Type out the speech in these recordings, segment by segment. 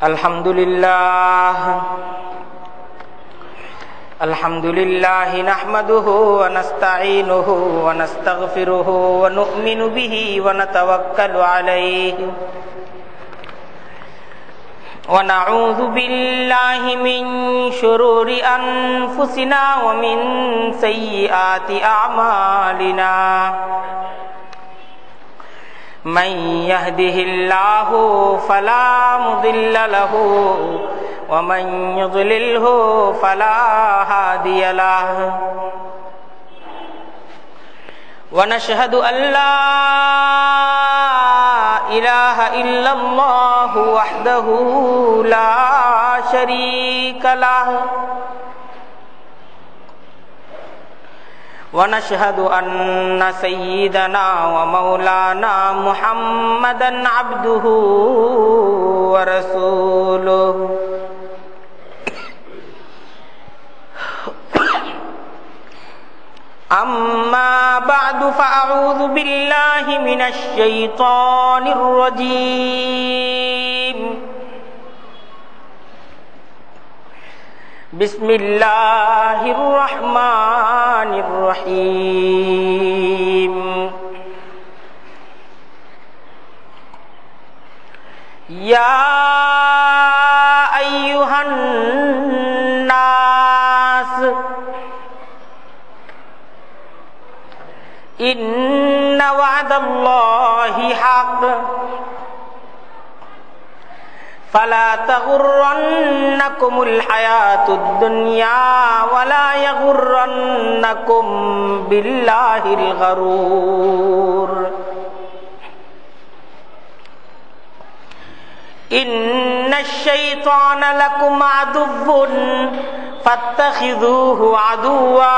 अल्हम्दुलिल्लाह नहमदुहु व नस्तईनुहु व नस्तगफिरुहु व नु'मिनु बिही व नतवक्कलु अलैहि व नऊज़ु बिल्लाहि मिन शुरूरि अनफुसिना व मिन सय्यिआति अअमालिना मन यहदिहिल्लाहु फला मुदिल्ल लहु व मन युद्लिलहु फला हादिय लहु व नशहदु अल्ला इलाहा इल्लल्लाहु वहदहु ला शरीका लहु वनशहदु अन्न सय्यिदना व मौलाना मुहम्मदन अब्दुहु व रसूलुहु अम्मा बअदु फअऊज़ु बिल्लाहि मिनश शैतानिर रजीम बिस्मिल्लाहिर रहमानिर रहीम या अय्युहन नास इन्ना वअदल्लाहि हक़ फला तगुर्रन्नकुमुल हयातुद दुनिया वला यगुर्रन्नकुम बिल्लाहिल गरूर इन्नश शैतान लकुम अदुव्वुन फत्तखिज़ूहु अदुव्वा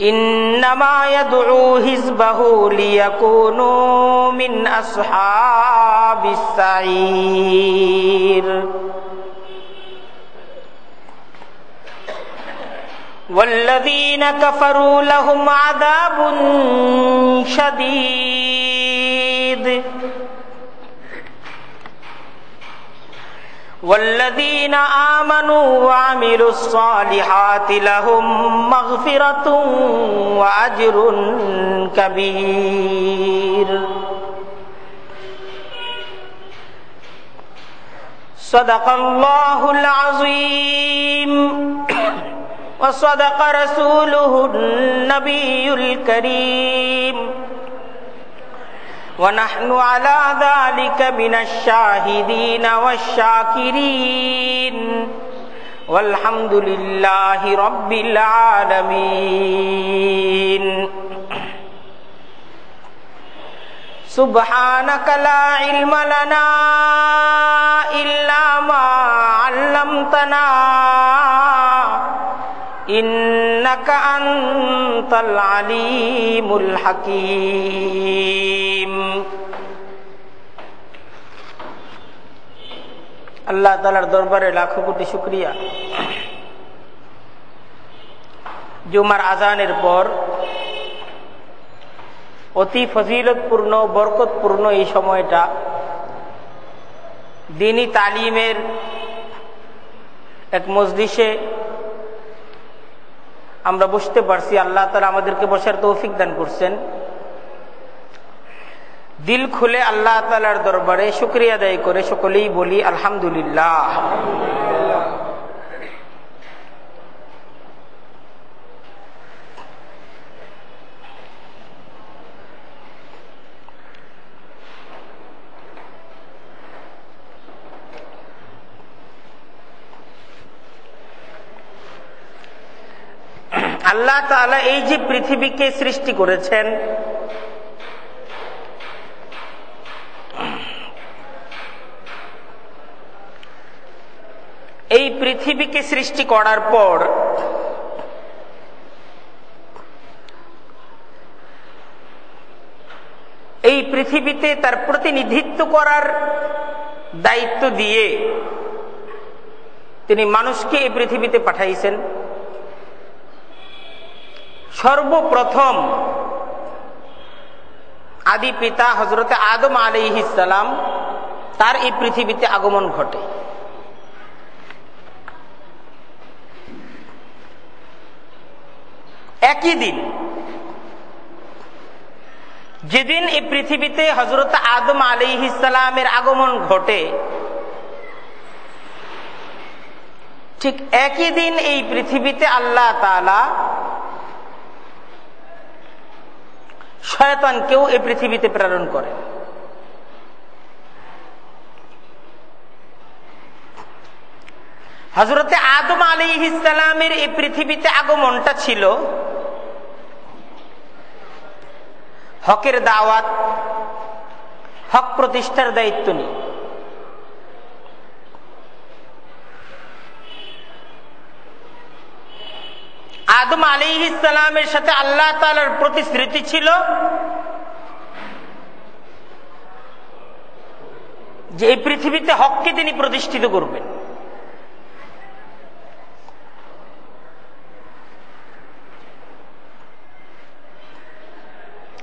इन्नमा यदउ हिज़्बहु लियकूनू मिन अस्हाबिस सईर वल्लज़ीन कफ़रू लहुम अज़ाबुन शदीद वल्लज़ीन आमनू व अमिलुस्सालिहाति लहुम मग़फ़िरतुन व अज्रुन कबीर सदक़ल्लाहुल अज़ीम व सदक़ रसूलुहुन नबियुल करीम वनहनु अला ज़ालिका मिनश शाहिदीन वश्शाकिरीन वल्हम्दुलिल्लाहि रब्बिल आलमीन सुब्हानका ला इल्म लना इल्ला मा अल्लमतना इन्नका अंतल अलीमुल हकीम। अल्लाह ताआलार दरबारे लाखो कोटी शुक्रिया। जुमार आजानेर पर অতি ফজিলতপূর্ণ বরকতপূর্ণ এই সময়টা দ্বীনী তালিমের এক মজলিসে আমরা বসতে পারছি। আল্লাহ তাআলা আমাদেরকে বসার তৌফিক দান করছেন। দিল খুলে আল্লাহ তাআলার দরবারে শুকরিয়া আদায় করে সকলেই বলি আলহামদুলিল্লাহ। আল্লাহ তাআলা এই যে পৃথিবীকে সৃষ্টি করেছেন, এই পৃথিবীকে সৃষ্টি করার পর এই পৃথিবীতে তার প্রতিনিধিত্ব করার দায়িত্ব দিয়ে তিনি মানুষকে এই পৃথিবীতে পাঠাইছেন। সর্বপ্রথম আদি পিতা হযরতে আদম আলাইহিস সালাম তার এই পৃথিবীতে আগমন ঘটে। একই দিন যেদিন এই পৃথিবীতে হযরত আদম আলাইহিস সালামের আগমন ঘটে, ঠিক একই দিন এই পৃথিবীতে আল্লাহ তাআলা শয়তানকেও এই পৃথিবীতে প্রেরণ করেন। হযরতে আদম আলাইহিস সালামের এই পৃথিবীতে আগমনটা ছিল হকের দাওয়াত, হক প্রতিষ্ঠার দায়িত্ব নিয়ে। আদম আলাইহিস সালামের সাথে আল্লাহ তাআলার প্রতিশ্রুতি ছিল যে এই পৃথিবীতে হককে তিনি প্রতিষ্ঠিত করবেন।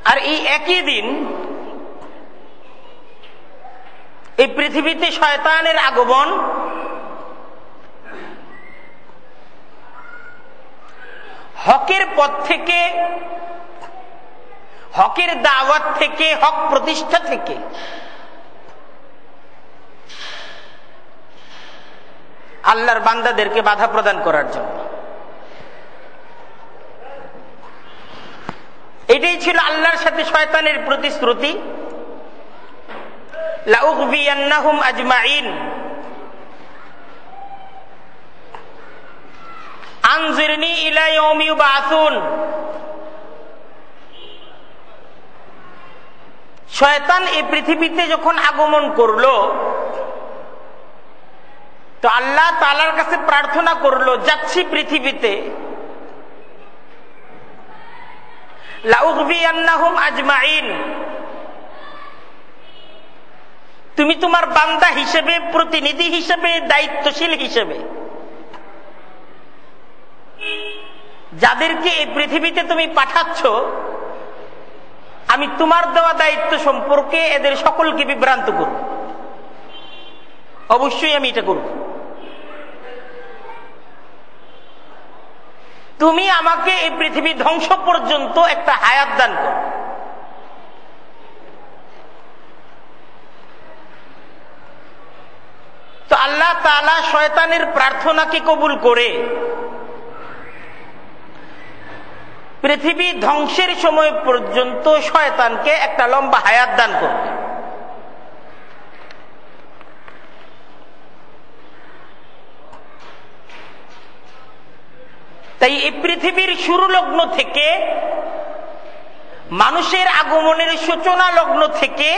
আর এই একই দিন এই পৃথিবীতে শয়তানের আগমন, হকের পথ থেকে, হকের দাওয়াত থেকে, হক প্রতিষ্ঠা থেকে আল্লাহর বান্দাদেরকে বাধা প্রদান করার জন্য। এটাই ছিল আল্লাহর সাথে শয়তানের প্রতিশ্রুতি, লাউগবিয়ান্নাহুম আজমাইন আনজিরনি ইলা ইয়াউমি ইউবাসুন। শয়তান এই পৃথিবীতে যখন আগমন করলো তো আল্লাহ তাআলার কাছে প্রার্থনা করলো, যাচ্ছি পৃথিবীতে, লাউগবিয়ান্নাহুম আজমাইন, তুমি তোমার বান্দা হিসেবে, প্রতিনিধি হিসেবে, দায়িত্বশীল হিসেবে যাদেরকে এই পৃথিবীতে তুমি পাঠাচ্ছ, আমি তোমার দেওয়া দায়িত্ব সম্পর্কে এদের সকলকে বিভ্রান্ত করব। অবশ্যই আমি এটা করব। তুমি আমাকে এই পৃথিবী ধ্বংস পর্যন্ত একটা হায়াত দান করো। তো আল্লাহ তাআলা শয়তানের প্রার্থনাকে কবুল করে পৃথিবী ধ্বংসের সময় পর্যন্ত শয়তানকে একটা লম্বা হায়াত দান করবে। তাই এই পৃথিবীর শুরু লগ্ন থেকে, মানুষের আগমনের সূচনা লগ্ন থেকে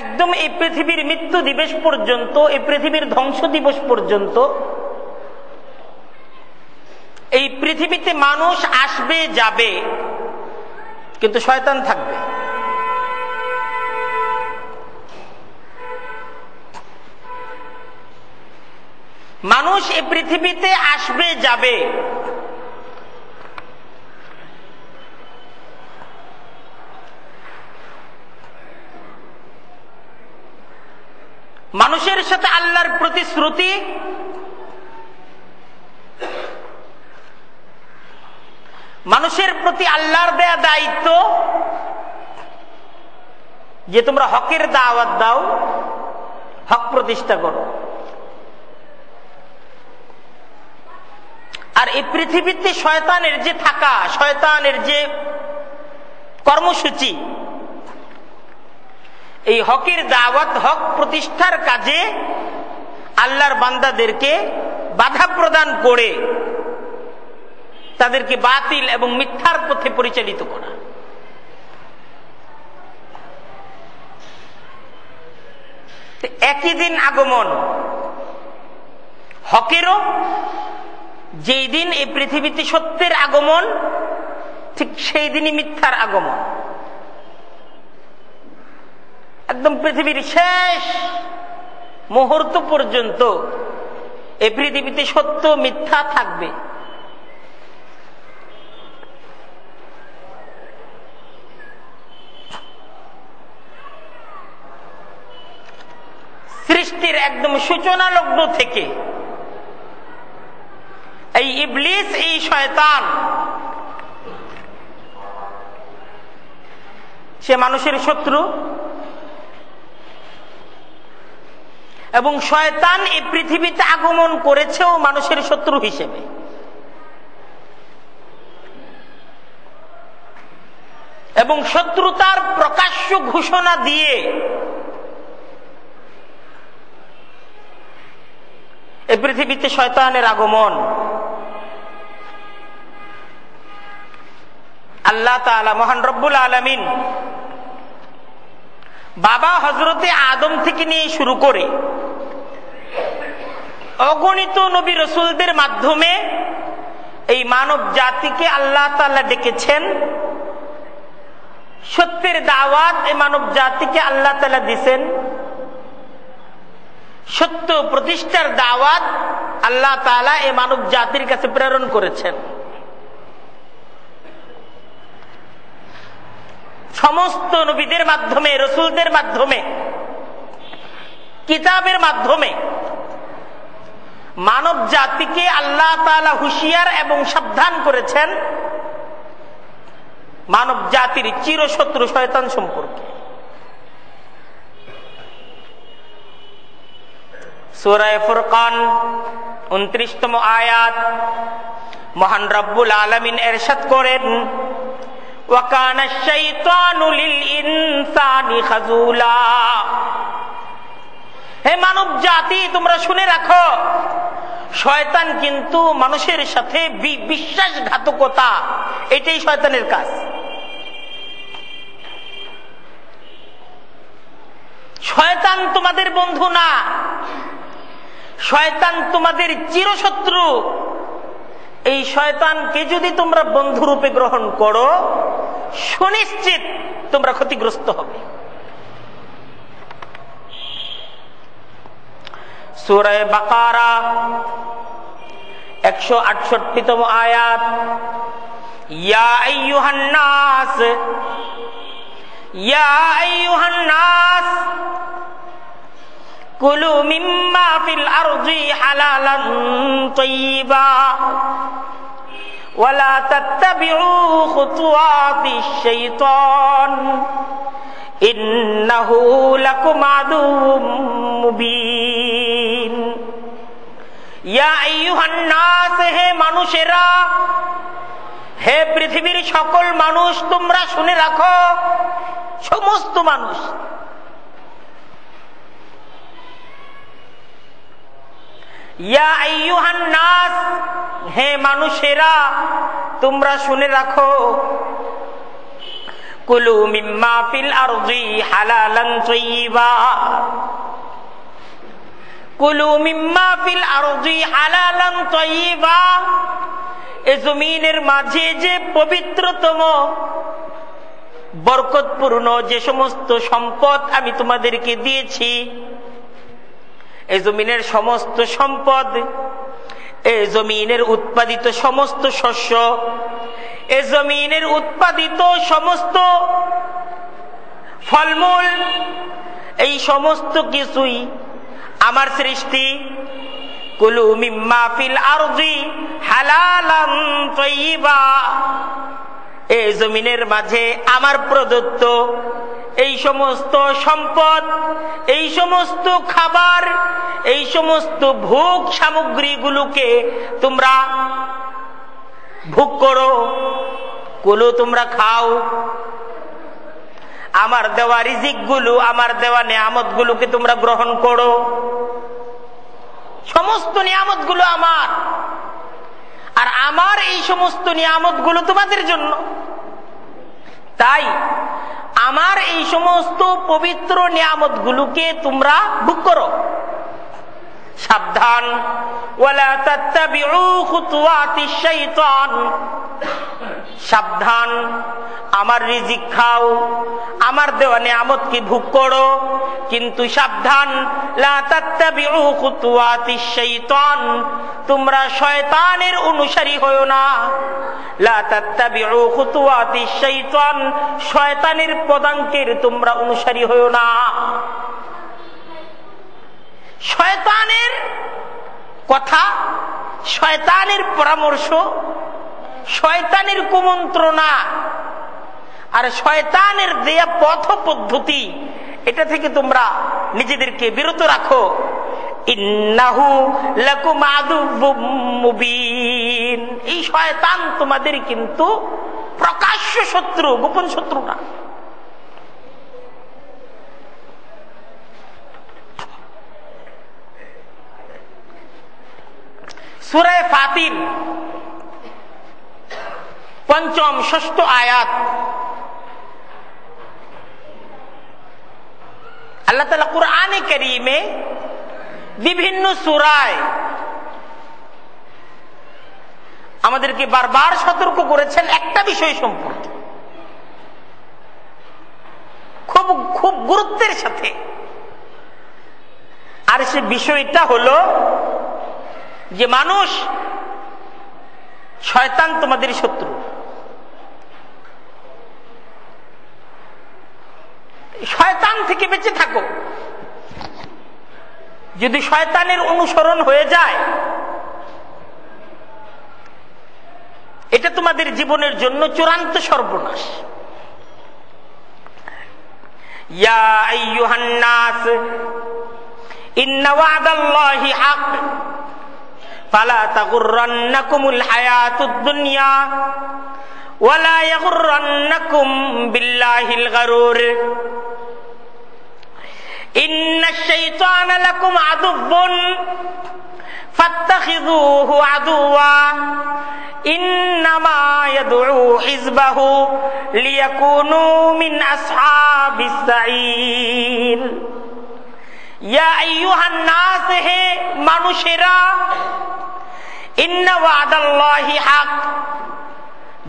একদম এই পৃথিবীর মৃত্যু দিবস পর্যন্ত, এই পৃথিবীর ধ্বংস দিবস পর্যন্ত এই পৃথিবীতে মানুষ আসবে যাবে, কিন্তু শয়তান থাকবে। মানুষ এই পৃথিবীতে আসবে যাবে, মানুষের সাথে আল্লাহর প্রতিশ্রুতি, মানুষের প্রতি আল্লাহর দেয়া দায়িত্ব যে তোমরা হকের দাওয়াত দাও, হক প্রতিষ্ঠা করো। আর এই পৃথিবীতে শয়তানের যে থাকা, শয়তানের যে কর্মসূচি, এই হকের দাওয়াত, হক প্রতিষ্ঠার কাজে আল্লাহর বান্দাদেরকে বাধা প্রদান করে তাদেরকে বাতিল এবং মিথ্যার পথে পরিচালিত করা। একই দিন আগমন হকেরও, যেই দিন এই পৃথিবীতে সত্যের আগমন, ঠিক সেই দিনই মিথ্যার আগমন। একদম পৃথিবীর শেষ মুহূর্ত পর্যন্ত এই পৃথিবীতে সত্য মিথ্যা থাকবে। সৃষ্টির একদম সূচনা লগ্ন থেকে এই ইবলিস, এই শয়তান, সে মানুষের শত্রু এবং শয়তান এই পৃথিবীতে আগমন করেছেও মানুষের শত্রু হিসেবে। এবং শত্রুতার প্রকাশ্য ঘোষণা দিয়ে এই পৃথিবীতে শয়তানের আগমন। আল্লাহ তাআলা মহান রব্বুল আলামিন বাবা হযরতে আদম থেকে নিয়ে শুরু করে অগণিত নবী রাসূলদের মাধ্যমে এই মানব জাতিকে আল্লাহ তাআলা ডেকেছেন। সত্যের দাওয়াত এই মানব জাতিকে আল্লাহ তাআলা দিয়েছেন। সত্য প্রতিষ্ঠার দাওয়াত আল্লাহ তাআলা এই মানব জাতির কাছে প্রেরণ করেছেন। সমস্ত নবীদের মাধ্যমে, রাসূলদের মাধ্যমে, কিতাবের মাধ্যমে মানব জাতিকে আল্লাহ তাআলা হুঁশিয়ার এবং সাবধান করেছেন মানব জাতির চিরশত্রু শয়তান সম্পর্কে। সূরা ফুরকান 29তম আয়াত মহান রব্বুল আলামিন ইরশাদ করেন, ওয়া কানা আশ-শাইতানু লিল ইনসানি খাযুলা। হে মানব জাতি, তোমরা শুনে রাখো, শয়তান কিন্তু মানুষের সাথে বিশ্বাসঘাতকতা, এটাই শয়তানের কাজ। শয়তান তোমাদের বন্ধু না, শয়তান তোমাদের চিরশত্রু। এই শয়তানকে যদি তোমরা বন্ধুরূপে গ্রহণ করো, সুনিশ্চিত তোমরা ক্ষতিগ্রস্ত হবে। সূরা বাকারা 168তম আয়াত, ইয়া আইয়ুহান নাস, ইয়া আইয়ুহান নাস কুলু মিম্মা ফিল আরদি হালালান তাইয়্যিবা ওয়া লা তাত্তাবিউ খুতুওয়াতিশ শাইতান ইন্নাহু লাকুম আদুউম মুবিন। ইয়া আইয়ুহান নাস, হে মানুষেরা, হে পৃথিবীর সকল মানুষ, তোমরা শুনে রাখো, সমস্ত মানুষ, ইয়া আইয়ুহান নাস, হে মানুষেরা, তোমরা শুনে রাখো, কুলু মিম্মা ফিল আরদি হালালান তাইয়্যিবা, কুলু মিম্মা ফিল আরদি হালালান তাইয়্যিবা। এ জমিনের মাঝে যে পবিত্রতম বরকতপূর্ণ যে সমস্ত সম্পদ আমি তোমাদেরকে দিয়েছি, এই জমিনের সমস্ত সম্পদ, এই জমিনের উৎপাদিত সমস্ত শস্য, এই জমিনের উৎপাদিত সমস্ত ফলমূল, এই সমস্ত কিছুই আমার সৃষ্টি। কুলু মিম্মা ফিল আরদি হালালান তাইয়্যিবা, এই জমিনের মাঝে আমার প্রদত্ত এই সমস্ত সম্পদ, এই সমস্ত খাবার, এই সমস্ত ভোগ সামগ্রীগুলোকে তোমরা ভোগ করো। কুলু, তোমরা খাও। আমার দেওয়া রিজিকগুলো, আমার দেওয়া নিয়ামতগুলোকে তোমরা গ্রহণ করো। সমস্ত নিয়ামতগুলো আমার, আর আমার এই সমস্ত নিয়ামতগুলো তোমাদের জন্য। তাই আমার এই সমস্ত পবিত্র নিয়ামতগুলোকে তোমরা ভোগ করো। সাবধান, ওয়ালা তাত্তাবিউ খুতুওয়াতিশ শাইতান, সাবধান, আমার রিজিক খাও, আমার দেওয়া নিয়ামতকে ভোগ করো, কিন্তু সাবধান, লা তাত্তাবিউ খুতুওয়াতিশ শাইতান, তোমরা শয়তানের অনুসারী হয়ো না। লা তাত্তাবিউ খুতুওয়াতিশ শাইতান, শয়তানের পদাঙ্কের তোমরা অনুসারী হয়ো না। শয়তানের কথা, শয়তানের পরামর্শ, শয়তানের কুমন্ত্রণা আর শয়তানের দেয়া পথ পদ্ধতি, এটা থেকে তোমরা নিজেদেরকে বিরত রাখো। ইন্নাহু লাকুম আদুব্বুম মুবিন, এই শয়তান তোমাদের কিন্তু প্রকাশ্য শত্রু, গোপন শত্রু না। সূরা ফাতির ৫ম ৬ষ্ঠ আয়াত আল্লাহ তাআলা কুরআনে কারীমে বিভিন্ন সূরায় আমাদেরকে বারবার সতর্ক করেছেন একটা বিষয় সম্পর্কে, খুব খুব গুরুত্বের সাথে। আর সে বিষয়টা হলো যে মানুষ, শয়তান তোমাদের শত্রু। শয়তান থেকে বেঁচে থাকো। যদি শয়তানের অনুসরণ হয়ে যায়, এটা তোমাদের জীবনের জন্য চূড়ান্ত সর্বনাশ। ইয়া আইয়ুহান নাস ইন্না ওয়াদাল্লাহি হক ফালা তাগুররান্নাকুমুল হায়াতুদ দুনিয়া ওয়ালা ইয়াগুররান্নাকুম বিল্লাহিল গারুর ইন্নাশ শাইতানা লাকুম আদুব্বুন ফাত্তাখিযুহু আদুওয়া ইন্নামা ইয়াদউ হিজবাহু লিয়াকুনু মিন আসহাবিস সাঈর। ইয়া আইয়ুহান নাস, হে মানুষেরা, ইন্না ওয়াদাল্লাহি হক,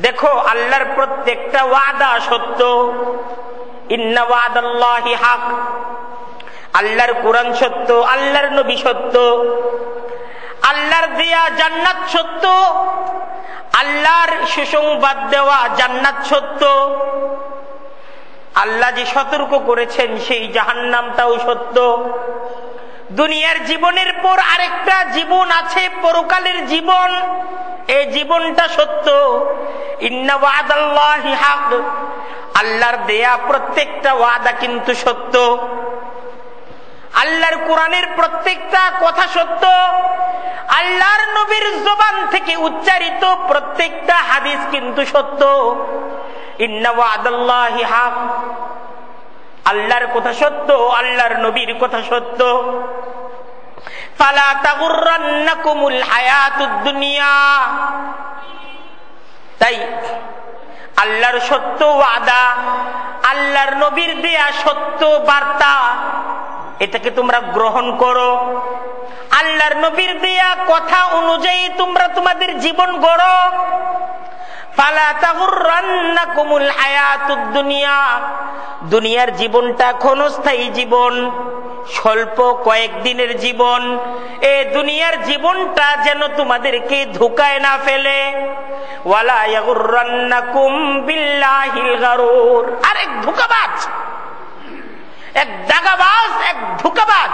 দেখো আল্লাহর প্রত্যেকটা ওয়াদা সত্য। ইন্না ওয়াদাল্লাহি হক, আল্লাহর কোরআন সত্য, আল্লাহর নবী সত্য, আল্লাহর দেয়া জান্নাত সত্য, আল্লাহর সুসংবাদ দেওয়া জান্নাত সত্য, আল্লাহ যে সতর্ক করেছেন সেই জাহান্নামটাও সত্য। দুনিয়ার জীবনের পর আরেকটা জীবন আছে, পরকালের জীবন, এই জীবনটা সত্য। ইন্না ওয়াদাল্লাহি হক, আল্লাহর দেয়া প্রত্যেকটা ওয়াদা কিন্তু সত্য। আল্লাহর কোরআনের প্রত্যেকটা কথা সত্য, আল্লাহর নবীর জবান থেকে উচ্চারিত প্রত্যেকটা হাদিস কিন্তু সত্য। ইন্না ওয়াদাল্লাহি হক, আল্লাহর কথা সত্য, আল্লাহর নবীর কথা সত্য। ফালা তাগুররান্নাকুমুল হায়াতুদ দুনিয়া, তাই আল্লাহর সত্য ওয়াদা, আল্লাহর নবীর দেয়া সত্য বার্তা, এটাকে তোমরা গ্রহণ করো। আল্লাহর নবীর দেয়া কথা অনুযায়ী তোমরা তোমাদের জীবন গড়ো। ফালা তাগুররান্নাকুমুল হায়াতুদ দুনিয়া, দুনিয়ার জীবনটা ক্ষণস্থায়ী জীবন, স্বল্প কয়েকদিনের জীবন। এই দুনিয়ার জীবনটা যেন তোমাদেরকে ধোঁকায় না ফেলে। ওয়ালা ইয়াগুররান্নাকুম বিল্লাহিল গারুর, আর এক ধোঁকাবাজ, এক দাগাবাজ, এক ধোঁকাবাজ,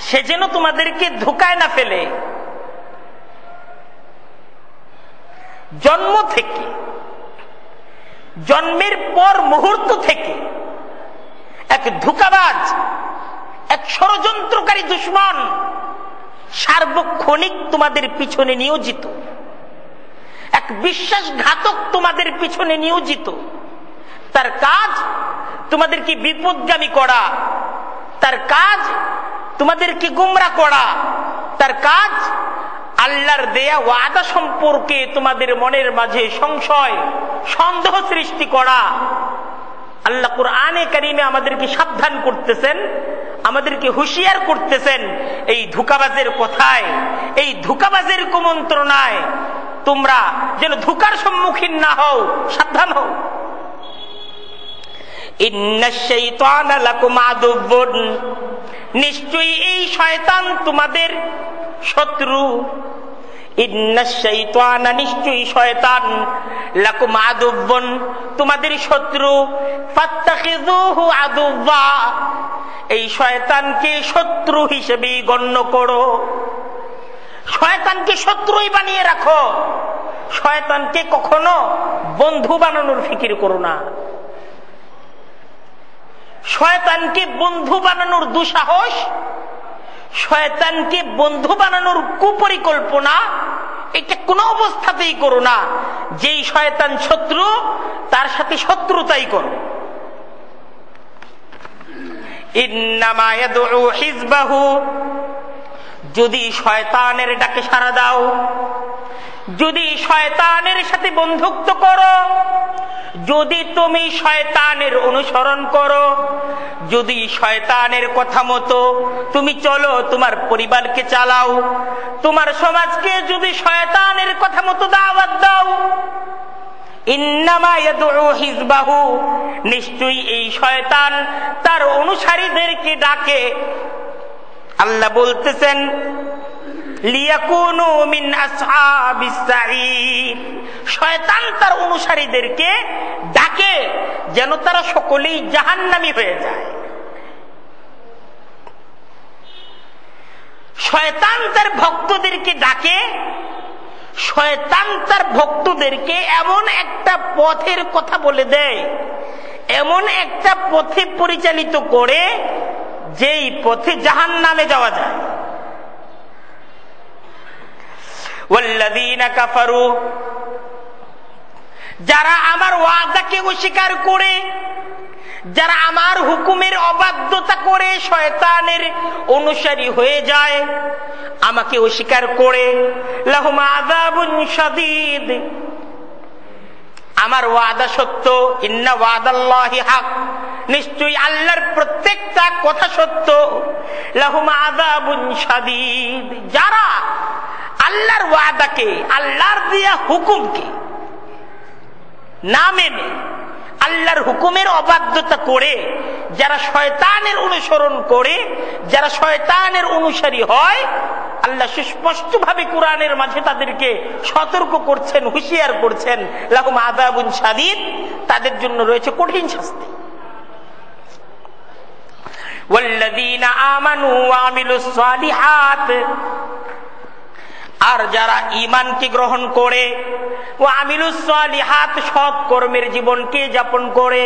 সে যেন তোমাদেরকে ধোঁকায় না ফেলে। জন্ম থেকে, জন্মের পর মুহূর্ত থেকে এক ধোঁকাবাজ, এক ষড়যন্ত্রকারী দুশমন সার্বক্ষণিক তোমাদের পিছনে নিয়োজিত, এক বিশ্বাসঘাতক তোমাদের পিছনে নিয়োজিত। তার কাজ তোমাদেরকে বিপদগামী করা, তার কাজ তোমাদেরকে গুমরা করা, তার কাজ আল্লাহর দেয়া ওয়াদা সম্পর্কে তোমাদের মনের মাঝে সংশয়, সন্দেহ সৃষ্টি করা। আল্লাহ কুরআনে কারীমে আমাদেরকে সাবধান করতেছেন, আমাদেরকে হুঁশিয়ার করতেছেন, এই ধোঁকাবাজের কথায়, এই ধোঁকাবাজের কুমন্ত্রণায় তোমরা যেন ধোঁকার সম্মুখীন না হও, সাবধান হও। ইন্নাশ শাইতানা লাকুম আদুব্বুন, নিশ্চয়ই এই শয়তান তোমাদের শত্রু। ইন্নাশ শাইতানা, নিশ্চয়ই শয়তান, লাকুম আদুব্বুন, তোমাদের শত্রু। ফাত্তাখিযুহু আদুওয়া, এই শয়তানকে শত্রু হিসেবে গণ্য করো, শয়তানকে শত্রুই বানিয়ে রাখো, শয়তানকে কখনো বন্ধু বানানোর ফিকির করো না। শয়তানকে বন্ধু বানানোর দুঃসাহস, শয়তানকে বন্ধু বানানোর কুপরিকল্পনা এটা কোন অবস্থাতেই করো না। যেই শয়তান শত্রু তার সাথে শত্রুতাই করো। ইন্নামা ইয়াদউ হিজবাহু, যদি শয়তানের ডাকে সাড়া দাও, যদি শয়তানের সাথে বন্ধুত্ব করো, যদি তুমি শয়তানের অনুসরণ করো, যদি শয়তানের কথা মতো তুমি চলো, তোমার পরিবারকে চালাও, তোমার সমাজকে যদি শয়তানের কথা মতো দাওয়াত দাও, ইন্নামা ইয়াদউ হিজবাহু, নিশ্চয়ই এই শয়তান তার অনুসারীদেরকে ডাকে। আল্লাহ বলতেছেন লিয়াকুনু মিন আসহাবিস সাঈর, শয়তান তার অনুসারীদেরকে ডাকে যেন তারা সকলেই জাহান্নামী হয়ে যায়। শয়তান তার ভক্তদেরকে ডাকে, শয়তান তার ভক্তদেরকে এমন একটা পথের কথা বলে দেয়, এমন একটা পথে পরিচালিত করে যেই পথে জাহান্নামে যাওয়া যায়। ওয়াল্লাযীনা কাফারু, যারা আমার ওয়াদাকে অস্বীকার করে, যারা আমার হুকুমের অবাধ্যতা করে শয়তানের অনুসারী হয়ে যায়, আমাকে অস্বীকার করে, লাহুম আযাবুন শাদীদ, আমার ওয়াদা সত্য, ইন্না ওয়াদাল্লাহি হক, নিশ্চয়ই আল্লাহর প্রত্যেকটা কথা সত্য, লাহুম আযাবুন শাদীদ, যারা আল্লাহর ওয়াদাকে, আল্লাহর দেয়া হুকুমকে না মেনে আল্লাহর হুকুমের অবাধ্যতা করে, যারা শয়তানের অনুসরণ করে, যারা শয়তানের অনুসারী হয়, আল্লাহ সুস্পষ্ট ভাবে কোরআনের মাঝে তাদেরকে সতর্ক করছেন, হুঁশিয়ার করছেন, লাহুম আযাবুন শাদীদ, তাদের জন্য রয়েছে কঠিন শাস্তি। ওয়াল্লাযীনা আমানু ওয়া আমিলুস সালিহাত, আর যারা ঈমানকে গ্রহণ করে, ওয়া আমিলুস সালিহাত, সৎ কর্মের জীবনকে যাপন করে,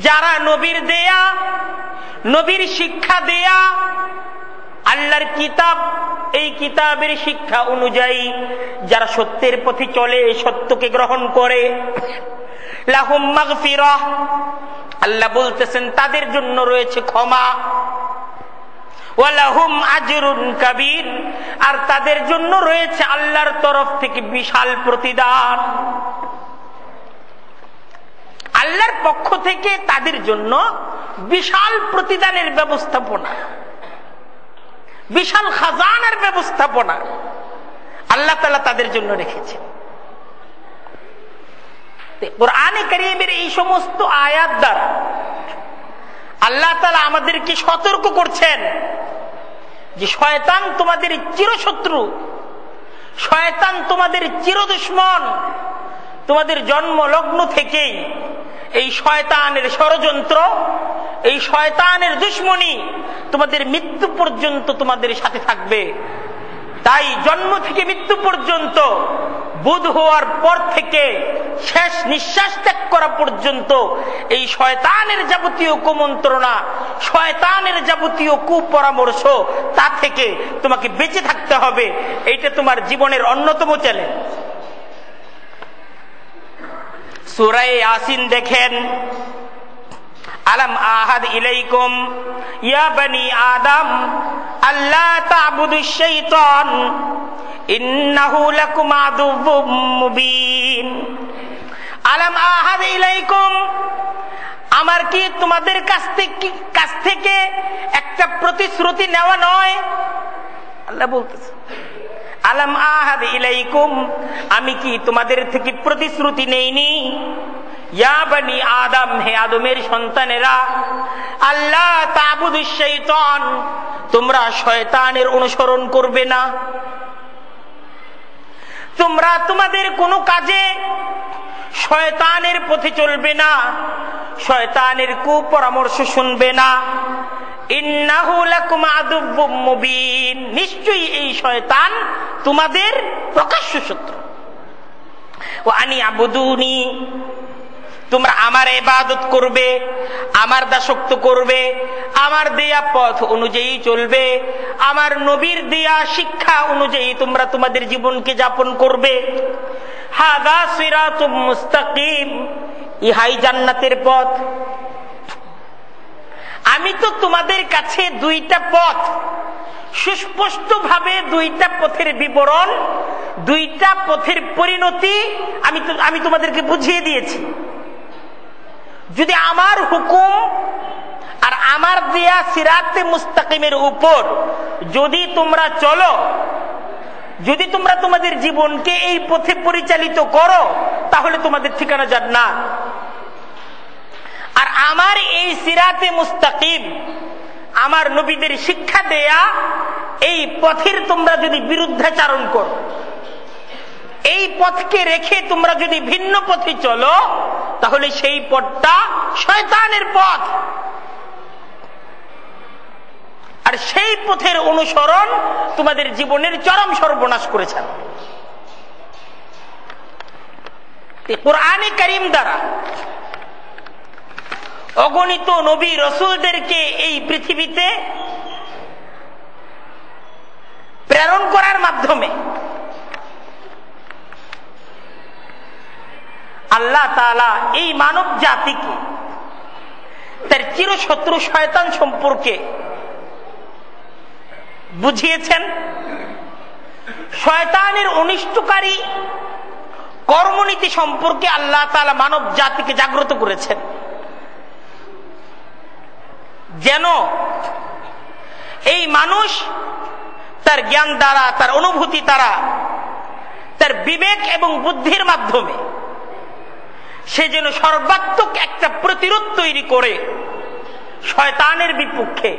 যারা নবীর দেয়া, নবীর শিক্ষা দেয়া আল্লাহর কিতাব, এই কিতাবের শিক্ষা অনুযায়ী যারা সত্যের পথে চলে, সত্যকে গ্রহণ করে, লাহুম মাগফিরাহ, আল্লাহ বলতেছেন তাদের জন্য রয়েছে ক্ষমা, ওয়ালাহুম আজরুন কাবীর, আর তাদের জন্য রয়েছে আল্লাহর তরফ থেকে বিশাল প্রতিদান। আল্লাহর পক্ষ থেকে তাদের জন্য বিশাল প্রতিদানের ব্যবস্থাপনা, বিশাল খাজানার ব্যবস্থাপনা আল্লাহ তাআলা তাদের জন্য রেখেছেন। কোরআনে কারীমের এই সমস্ত আয়াত দ্বারা আল্লাহ তাআলা আমাদেরকে সতর্ক করছেন যে শয়তান তোমাদের চিরশত্রু, শয়তান তোমাদের চিরদুশমন। তোমাদের জন্ম লগ্ন থেকেই এই শয়তানের ষড়যন্ত্র, এই শয়তানের দুশমনি তোমাদের মৃত্যু পর্যন্ত তোমাদের সাথে থাকবে। তাই জন্ম থেকে মৃত্যু পর্যন্ত, বুধ হওয়ার পর থেকে শেষ নিঃশ্বাস ত্যাগ করা পর্যন্ত এই শয়তানের যাবতীয় কুমন্ত্রণা, শয়তানের যাবতীয় কুপরামর্শ, তা থেকে তোমাকে বেঁচে থাকতে হবে। এইটা তোমার জীবনের অন্যতম চ্যালেঞ্জ। সূরা ইয়াসিন দেখেন, আলাম আহাদ ইলাইকুম ইয়া বনি আদম আল্লা তা'বুদুশ শাইতান ইন্নাহু লাকুম আদুউম মুবিন। আলাম আহাদ ইলাইকুম, আমার কি তোমাদের কাছ থেকে একটা প্রতিশ্রুতি নেওয়া নয়? আল্লাহ বলতেছে আলাম আহাদ ইলাইকুম, আমি কি তোমাদের থেকে প্রতিশ্রুতি নেইনি? ইয়া বনি আদম, হে আদমের সন্তানেরা, আল্লাহ তা'বুদুশ শাইতান, তোমরা শয়তানের অনুসরণ করবে না। তোমরা তোমাদের কোনো কাজে শয়তানের পথে চলবে না। শয়তানের কুপরামর্শ শুনবে না। ইন্নাহু লাকুম আদুব্বুম মুবিন, নিশ্চয়ই এই শয়তান তোমাদের প্রকাশ্য শত্রু। ওয়া আনি আবুদুনি, তোমরা আমার ইবাদত করবে, আমার দাসত্ব করবে, আমার দেয়া পথ অনুযায়ী চলবে, আমার নবীর দেয়া শিক্ষা অনুযায়ী তোমরা তোমাদের জীবনকে যাপন করবে। হাযা সিরাতুম মুস্তাকিম, ইহাই জান্নাতের পথ। আমি তো তোমাদের কাছে দুইটা পথ, সুস্পষ্টভাবে দুইটা পথের বিবরণ, দুইটা পথের পরিণতি আমি তোমাদেরকে বুঝিয়ে দিয়েছি। যদি আমার হুকুম আর আমার দেয়া সিরাতে মুস্তাকিমের উপর যদি তোমরা চলো, যদি তোমরা তোমাদের জীবনকে এই পথে পরিচালিত করো, তাহলে তোমাদের ঠিকানা জান্নাত। আর আমার এই সিরাতে মুস্তাকিম, আমার নবীদের শিক্ষা দেয়া এই পথের তোমরা যদি বিরুদ্ধাচারণ করো, এই পথকে রেখে তোমরা যদি ভিন্ন পথে চলো, তাহলে সেই পথটা শয়তানের পথ। আর সেই পথের অনুসরণ তোমাদের জীবনের চরম সর্বনাশ করেছে। কোরআনে কারীম দ্বারা অগণিত নবী রাসূলদেরকে এই পৃথিবীতে প্রেরণ করার মাধ্যমে আল্লাহ তাআলা এই মানব জাতিকে তার চিরশত্রু শয়তান সম্পর্কে বুঝিয়েছেন। শয়তানের অনিষ্টকারী কর্মনীতি সম্পর্কে আল্লাহ তাআলা মানব জাতিকে জাগ্রত করেছেন, যেন এই মানুষ তার জ্ঞান দ্বারা, তার অনুভূতি দ্বারা, তার বিবেক এবং বুদ্ধির মাধ্যমে সে যেন সর্বাত্মক একটা প্রতিরোধ তৈরি করে শয়তানের বিপক্ষে।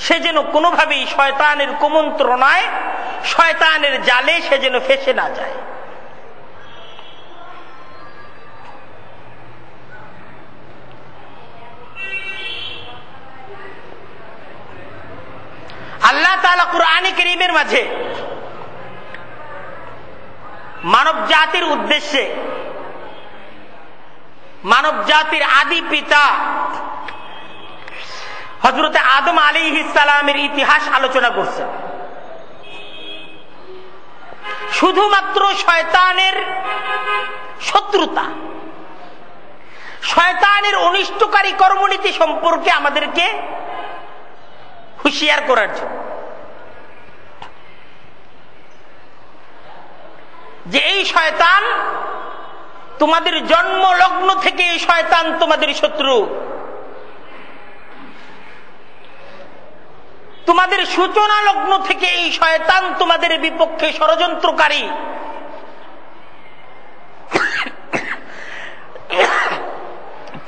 সে যেন কোনোভাবেই শয়তানের কুমন্ত্রণায়, শয়তানের জালে সে যেন ফেঁসে না যায়। আল্লাহ তাআলা কুরআনে কারীমের মাঝে মানব জাতির উদ্দেশ্যে, মানব জাতির আদি পিতা হযরত আদম আলাইহিস সালামের ইতিহাস আলোচনা করছেন। শুধুমাত্র শয়তানের শত্রুতা, শয়তানের অনিষ্টকারী কর্মনীতি সম্পর্কে আমাদেরকে হুঁশিয়ার করার জন্য, যে এই শয়তান তোমাদের জন্ম লগ্ন থেকে, এই শয়তান তোমাদের শত্রু, তোমাদের সূচনা লগ্ন থেকে এই শয়তান তোমাদের বিপক্ষে ষড়যন্ত্রকারী,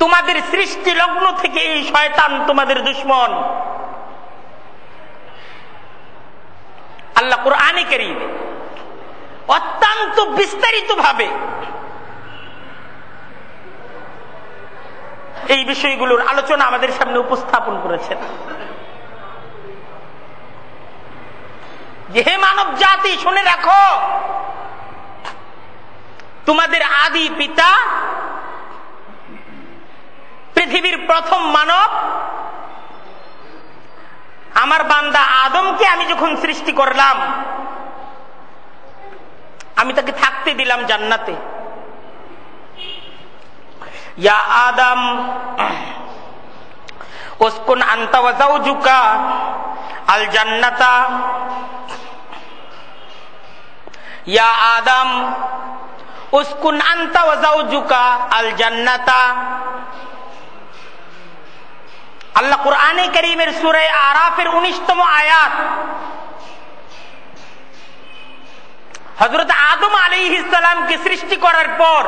তোমাদের সৃষ্টি লগ্ন থেকে এই শয়তান তোমাদের দুশমন। আল্লাহ কুরআনে কারীমে অত্যন্ত বিস্তারিত ভাবে এই বিষয়গুলোর আলোচনা আমাদের সামনে উপস্থাপন করেছেন। যে হে মানব জাতি, শুনে রাখো, তোমাদের আদি পিতা, পৃথিবীর প্রথম মানব, আমার বান্দা আদমকে আমি যখন সৃষ্টি করলাম, আমি তাকে থাকতে দিলাম জান্নাতে। ইয়া আদম উসকুন আনতা ওয়া যাওজুকা আল জান্নাতা, ইয়া আদম উসকুন আনতা ওয়া যাওজুকা আল জান্নাতা। আল্লাহ কুরআনে কারীমের সূরা আরাফের 19তম আয়াত, হযরত আদম আলাইহিস সালামকে সৃষ্টি করার পর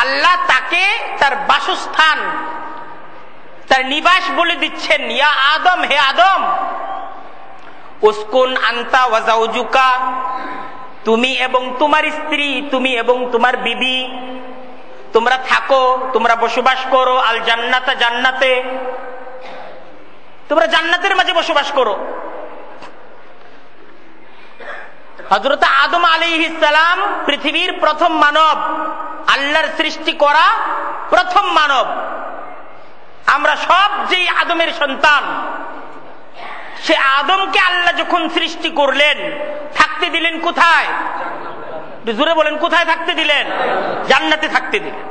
আল্লাহ তাকে তার বাসস্থান, তার নিবাস বলে দিচ্ছেন। ইয়া আদম, হে আদম, উসকুন আনতা ওয়া যাওজুকা তুমি এবং তোমার স্ত্রী, তুমি এবং তোমার বিবি, তোমরা থাকো, তোমরা বসবাস করো আল জান্নাতা, জান্নাতে, তোমরা জান্নাতের মাঝে বসবাস করো। হযরত আদম আলাইহিস সালাম পৃথিবীর প্রথম মানব, আল্লাহর সৃষ্টি করা প্রথম মানব। আমরা সব যেই আদমের সন্তান, সে আদমকে আল্লাহ যখন সৃষ্টি করলেন থাকতে দিলেন কোথায়? জোরে বলেন, কোথায় থাকতে দিলেন? জান্নাতে থাকতে দিলেন।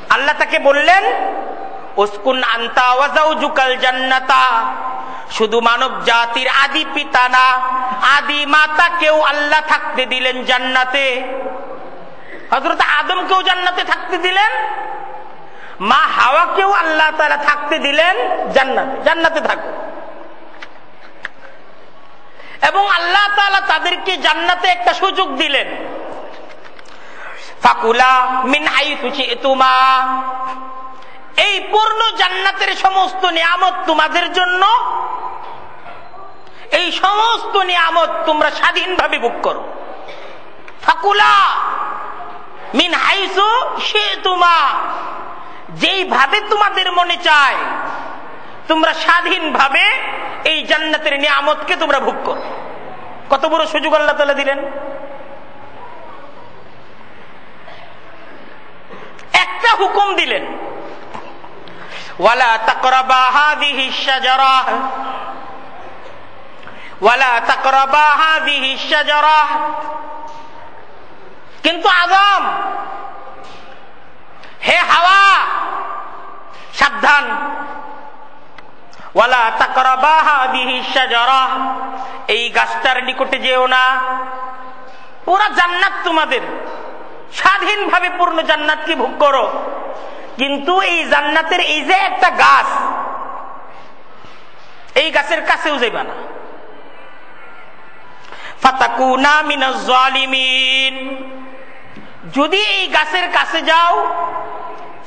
আল্লাহ তাকে বললেন উসকুন আনতা ওয়া যাওজুকাল জান্নাতা। শুধু মানব জাতির আদি পিতা না, আদি মাতাকেও আল্লাহ থাকতে দিলেন জান্নাতে। হযরত আদমকেও জান্নাতে থাকতে দিলেন, মা হাওয়াকেও আল্লাহ তাআলা থাকতে দিলেন জান্নাতে। জান্নাতে থাকো। এবং আল্লাহ তাআলা তাদেরকে জান্নাতে একটা সুযোগ দিলেন, ফাকুলা মিন হাইসু শি'তুমা। এই পূর্ণ জান্নাতের সমস্ত নিয়ামত তোমাদের জন্য, এই সমস্ত নিয়ামত তোমরা স্বাধীনভাবে ভোগ করো। ফাকুলা মিন হাইসু শি'তুমা, যেইভাবে তোমাদের মনে চায় তোমরা স্বাধীনভাবে এই জান্নাতের নিয়ামতকে তোমরা ভোগ করো। কত বড় সুযোগ আল্লাহ তাআলা দিলেন। একটা হুকুম দিলেন, ওয়ালা তাকরাবা হাযিহিশ শাজারা, ওয়ালা তাকরাবা হাযিহিশ শাজারা। কিন্তু আদম, হে হাওয়া, সাবধান, ওয়ালা তাকরাবা হাযিহিশ শাজারা, এই গাছটার নিকটে যেও না। পুরা জান্নাত তোমাদের, স্বাধীনভাবে পূর্ণ জান্নাতকে ভোগ করো, কিন্তু এই জান্নাতের এই যে একটা গাছ, এই গাছের কাছেও যাইবা না। ফাতাকুনা মিনাজ জালিমিন, যদি এই গাছের কাছে যাও,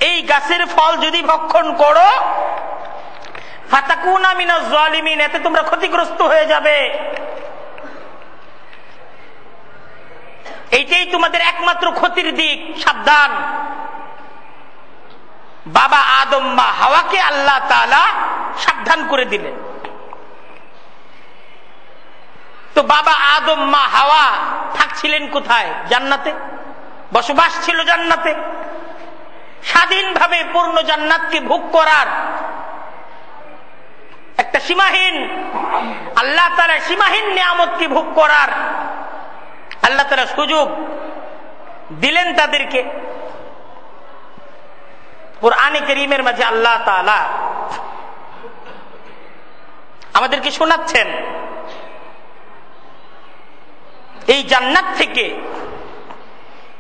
এই গাছের ফল যদি ভক্ষণ করো, ফাতাকুনা মিনাজ জালিমিন, এতে তোমরা ক্ষতিগ্রস্ত হয়ে যাবে। এইটাই তোমাদের একমাত্র ক্ষতির দিক, সাবধান। বাবা আদম মা হাওয়াকে আল্লাহ তাআলা সাবধান করে দিলেন। তো বাবা আদম মা হাওয়া থাকছিলেন কোথায়? জান্নাতে, বসবাস ছিল জান্নাতে। স্বাধীনভাবে পূর্ণ জান্নাতকে ভোগ করার একটা সীমাহীন, আল্লাহ তাআলা সীমাহীন নিয়ামতকে ভোগ করার আল্লাহ তাআলা সুযোগ দিলেন তাদেরকে। কুরআনে কারীমের মাঝে আল্লাহ তাআলা আমাদেরকে শোনাচ্ছেন এই জান্নাত থেকে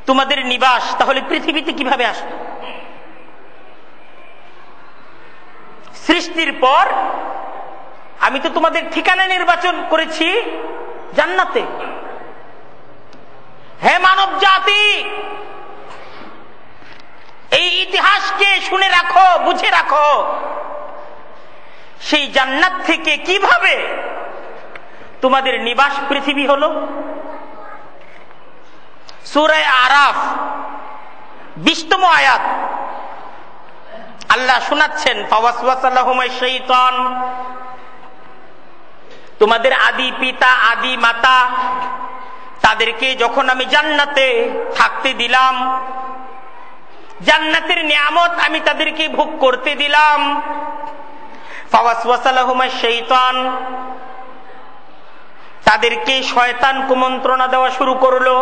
তোমাদের নিবাস তাহলে পৃথিবীতে কিভাবে আসবে। সৃষ্টির পর আমি তো তোমাদের ঠিকানা নির্বাচন করেছি জান্নাতে। হে মানব জাতি, এই ইতিহাসকে শুনে রাখো, বুঝে রাখো, সেই জান্নাত থেকে কিভাবে তোমাদের নিবাস পৃথিবী হলো। সূরা আরাফ 20তম আয়াত আল্লাহ শোনাচ্ছেন, ফাওয়াসওয়াসা লাহুমাশ শাইতান, তোমাদের আদি পিতা আদি মাতা তাদেরকে যখন আমি জান্নাতে থাকতে দিলাম, জান্নাতের নিয়ামত আমি তাদেরকে ভোগ করতে দিলাম, ফাওয়াসওয়াসা লাহুমাশ শাইতান, তাদেরকে শয়তান কুমন্ত্রণা দেওয়া শুরু করলো।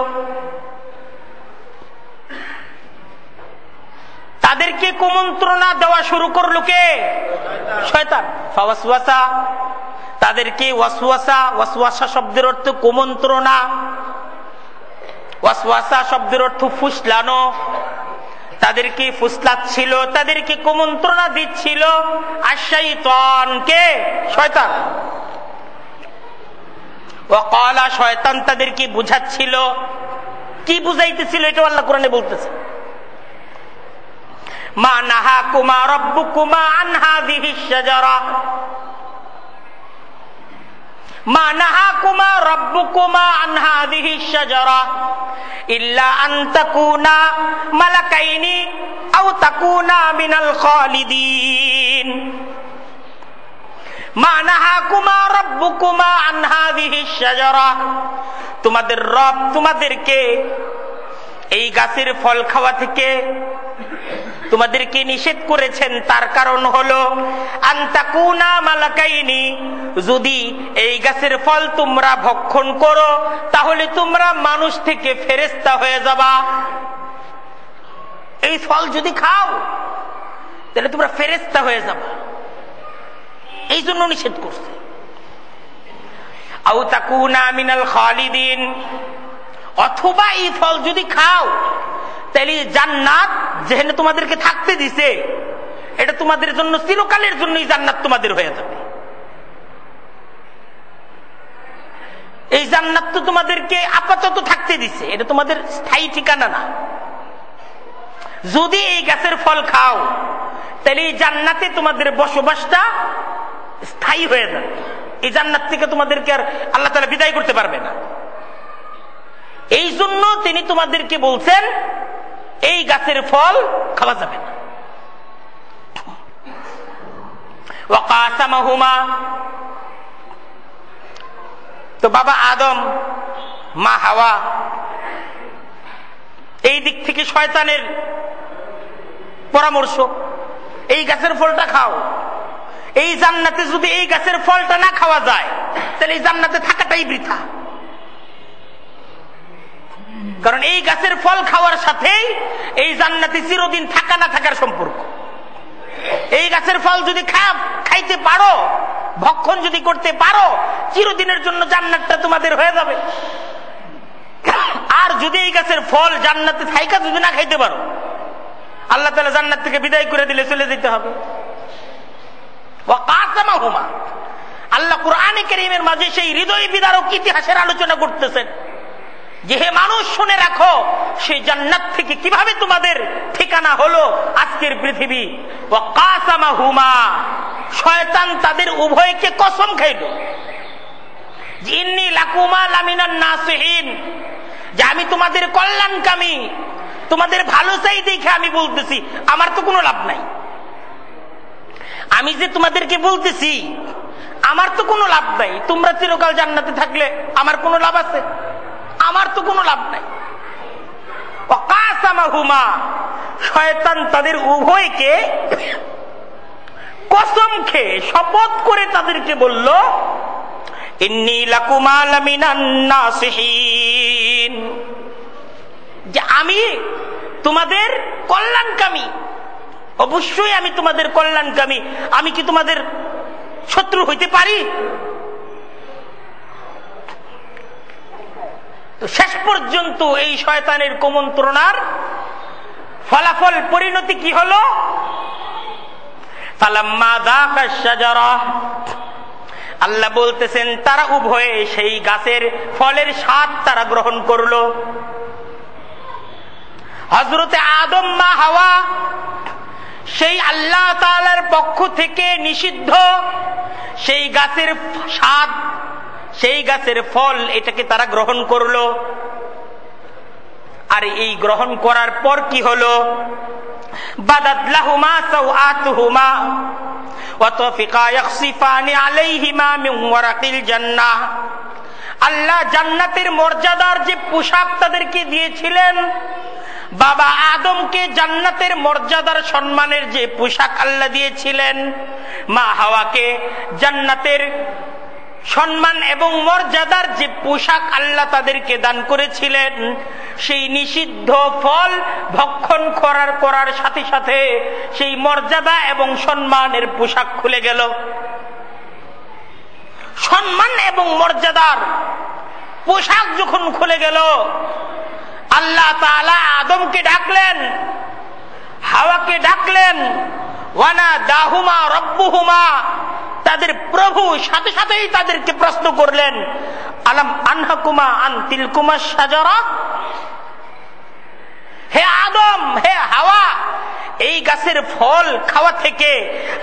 তাদেরকে কুমন্ত্রণা দেওয়া শুরু করলো কে? শয়তান। ফাওয়াসওয়াসা, তাদেরকে ওয়াসওয়াসা, ওয়াসওয়াসা শব্দের অর্থ কুমন্ত্রণা, ওয়াসওয়াসা শব্দের অর্থ ফুসলানো, তাদেরকে ফুসলাচ্ছিল, তাদেরকে কুমন্ত্রণা দিচ্ছিল আশ-শাইতান, কে? শয়তান। ওয়াকালা, শয়তান তাদেরকে বুঝাচ্ছিল। কি বুঝাইতেছিল এটা আল্লাহ কোরআনে বলতেছে, মা নাহাকুমা রাব্বুকুমা আন হাযিহিশ শাজারা মা নাহাকুমা রাব্বুকুমা আন হাযিহি শাজারা ইল্লা আন তাকুনা মালাকাইনি আও তাকুনা মিনাল খালিদিন। মা নাহাকুমা রাব্বুকুমা আন হাযিহি শাজারা, তোমাদের রব তোমাদেরকে এই গাছের ফল খাওয়া থেকে তোমাদেরকে নিষেধ করেছেন, তার কারণ হলো আন তাকুনা মালাকাইনি, যদি এই গাছের ফল তোমরা ভক্ষণ করো তাহলে তোমরা মানুষ থেকে ফেরেশতা হয়ে যাবা। এই ফল যদি খাও তাহলে তোমরা ফেরেশতা হয়ে যাবা, এই জন্য নিষেধ করছে। আও তাকুনা মিনাল খালিদিন, অথবা এই ফল যদি খাও তাহলে জান্নাত যেখানে তোমাদেরকে থাকতে দিছে এটা তোমাদের জন্য চিরকালের জন্যই জান্নাত তোমাদের হয়ে যাবে। এই জান্নাত তো তোমাদেরকে আপাতত থাকতে দিছে, এটা তোমাদের স্থায়ী ঠিকানা না। যদি এই গাছের ফল খাও তাহলে এই জান্নাতে তোমাদের বসবাসটা স্থায়ী হয়ে যাবে, এই জান্নাত থেকে তোমাদেরকে আর আল্লাহ তাআলা বিদায় করতে পারবে না। এই জন্য তিনি তোমাদেরকে বলছেন এই গাছের ফল খাওয়া যাবে না। ওয়াকাসামাহুমা, তো বাবা আদম মা হাওয়া এই দিক থেকে শয়তানের পরামর্শ, এই গাছের ফলটা খাও। এই জান্নাতে যদি এই গাছের ফলটা না খাওয়া যায় তাহলে এই জান্নাতে থাকাটাই বৃথা, কারণ এই গাছের ফল খাওয়ার সাথেই এই জান্নাতে চিরদিন থাকা না থাকার সম্পর্ক। এই গাছের ফল যদি খাইতে পারো, ভক্ষণ যদি করতে পারো, চিরদিনের জন্য জান্নাতটা তোমাদের হয়ে যাবে। আর যদি এই গাছের ফল জান্নাতে থাইকা যদি না খাইতে পারো, আল্লাহ তাআলা জান্নাত থেকে বিদায় করে দিলে চলে যেতে হবে। ওয়াকাসামাহুমা, আল্লাহ কুরআনে কারীমের মাঝে সেই হৃদয় বিদারক ইতিহাসের আলোচনা করতেছেন যে হে মানুষ শুনে রাখো সেই জান্নাত থেকে কিভাবে তোমাদের ঠিকানা হলো আজকের পৃথিবী। ওয়াকাসামাহুমা, শয়তান তাদের উভয়কে কসম খাইলো যে ইন্নী লাকুমা লামিনান নাসিহিন, যে আমি তোমাদের কল্যাণকামী, তোমাদের ভালো চাই দেখে আমি বলতেছি, আমার তো কোনো লাভ নাই। আমি যে তোমাদেরকে বলতেছি আমার তো কোনো লাভ নাই, তোমরা চিরকাল জান্নাতে থাকলে আমার কোনো লাভ আছে? আমার তো কোনো লাভ নাই। ওয়াকাসামাহুমা, শয়তান তাদের উভয়কে কসম খেয়ে শপথ করে তাদেরকে বলল ইন্নী লাকুমা লামিনান নাসিহিন, যে আমি তোমাদের কল্যাণকামী, অবশ্যই আমি তোমাদের কল্যাণকামী। আমি কি তোমাদের শত্রু হইতে পারি? তো শেষ পর্যন্ত এই শয়তানের কুমন্ত্রণার ফলাফল পরিণতি কি হলো? ফালাম্মা যাকাশ শাজারা, আল্লাহ বলতেছেন তারা উভয়ে সেই গাছের ফলের স্বাদ তারা গ্রহণ করলো। হযরতে আদম মা হাওয়া সেই আল্লাহ তাআলার পক্ষ থেকে নিষিদ্ধ সেই গাছের স্বাদ, সেই গাছের ফল, এটাকে তারা গ্রহণ করলো। আর এই গ্রহণ করার পর কি হলো? বাদাত লাহুমা সাওআতুহুমা ওয়া তাফিকা ইয়াখসিফানি আলাইহিমা মিন ওয়ারাকিল জান্নাহ। আল্লাহ জান্নাতের মর্যাদার যে পোশাক তাদেরকে দিয়েছিলেন, বাবা আদমকে জান্নাতের মর্যাদার সম্মানের যে পোশাক আল্লাহ দিয়েছিলেন, মা হাওয়াকে জান্নাতের সম্মান এবং মর্যাদার যে পোশাক আল্লাহ তাদেরকে দান করেছিলেন, সেই নিষিদ্ধ ফল ভক্ষণ করার সাথে সাথে সেই মর্যাদা এবং সম্মানের পোশাক খুলে গেল। সম্মান এবং মর্যাদার পোশাক যখন খুলে গেল, আল্লাহ তাআলা আদমকে ডাকলেন, হাওয়াকে ডাকলেন, ওয়ানাদাহুমা রাব্বুহুমা, তাদের প্রভু সাথে সাথেই তাদেরকে প্রশ্ন করলেন, আলাম আনহাকুমা আন তিলকুমা শাজারা, হে আদম, হে হাওয়া, এই গাছের ফল খাওয়া থেকে